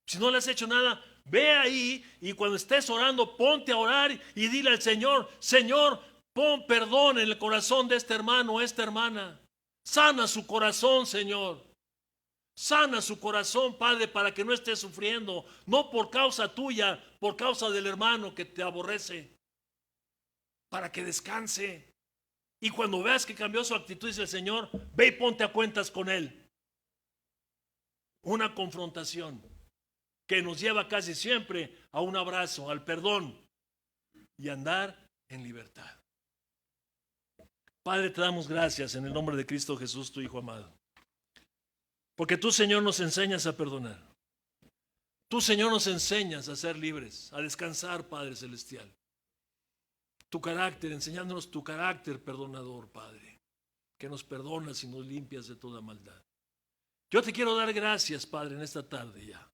si no le has hecho nada, ve ahí y cuando estés orando, ponte a orar y dile al Señor, Señor, pon perdón en el corazón de este hermano o esta hermana. Sana su corazón, Señor. Sana su corazón, Padre, para que no esté sufriendo, no por causa tuya, por causa del hermano que te aborrece, para que descanse. Y cuando veas que cambió su actitud, dice el Señor, ve y ponte a cuentas con él. Una confrontación que nos lleva casi siempre a un abrazo, al perdón y andar en libertad. Padre, te damos gracias en el nombre de Cristo Jesús, tu Hijo amado. Porque tú, Señor, nos enseñas a perdonar. Tú, Señor, nos enseñas a ser libres, a descansar, Padre Celestial. Tu carácter, enseñándonos tu carácter perdonador, Padre, que nos perdonas y nos limpias de toda maldad. Yo te quiero dar gracias, Padre, en esta tarde ya,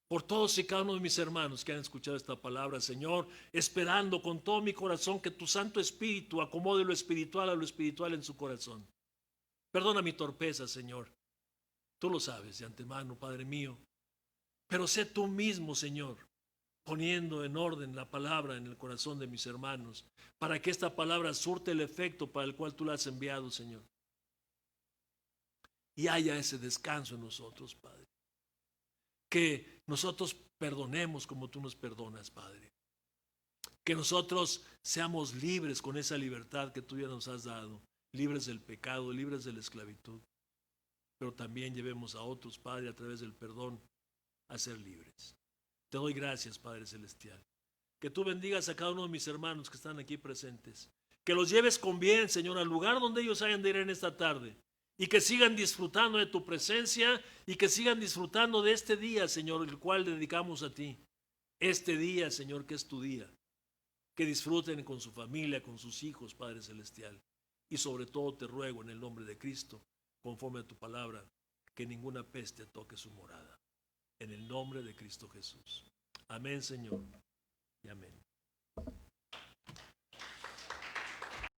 por todos y cada uno de mis hermanos que han escuchado esta palabra, Señor, esperando con todo mi corazón que tu Santo Espíritu acomode lo espiritual a lo espiritual en su corazón. Perdona mi torpeza, Señor. Tú lo sabes de antemano, Padre mío. Pero sé tú mismo, Señor, poniendo en orden la palabra en el corazón de mis hermanos, para que esta palabra surte el efecto para el cual tú la has enviado, Señor. Y haya ese descanso en nosotros, Padre. Que nosotros perdonemos como tú nos perdonas, Padre. Que nosotros seamos libres con esa libertad que tú ya nos has dado, libres del pecado, libres de la esclavitud, pero también llevemos a otros, Padre, a través del perdón, a ser libres. Te doy gracias, Padre Celestial. Que tú bendigas a cada uno de mis hermanos que están aquí presentes. Que los lleves con bien, Señor, al lugar donde ellos hayan de ir en esta tarde. Y que sigan disfrutando de tu presencia y que sigan disfrutando de este día, Señor, el cual dedicamos a ti. Este día, Señor, que es tu día. Que disfruten con su familia, con sus hijos, Padre Celestial. Y sobre todo te ruego en el nombre de Cristo, conforme a tu palabra, que ninguna peste toque su morada. En el nombre de Cristo Jesús. Amén, Señor. Y amén.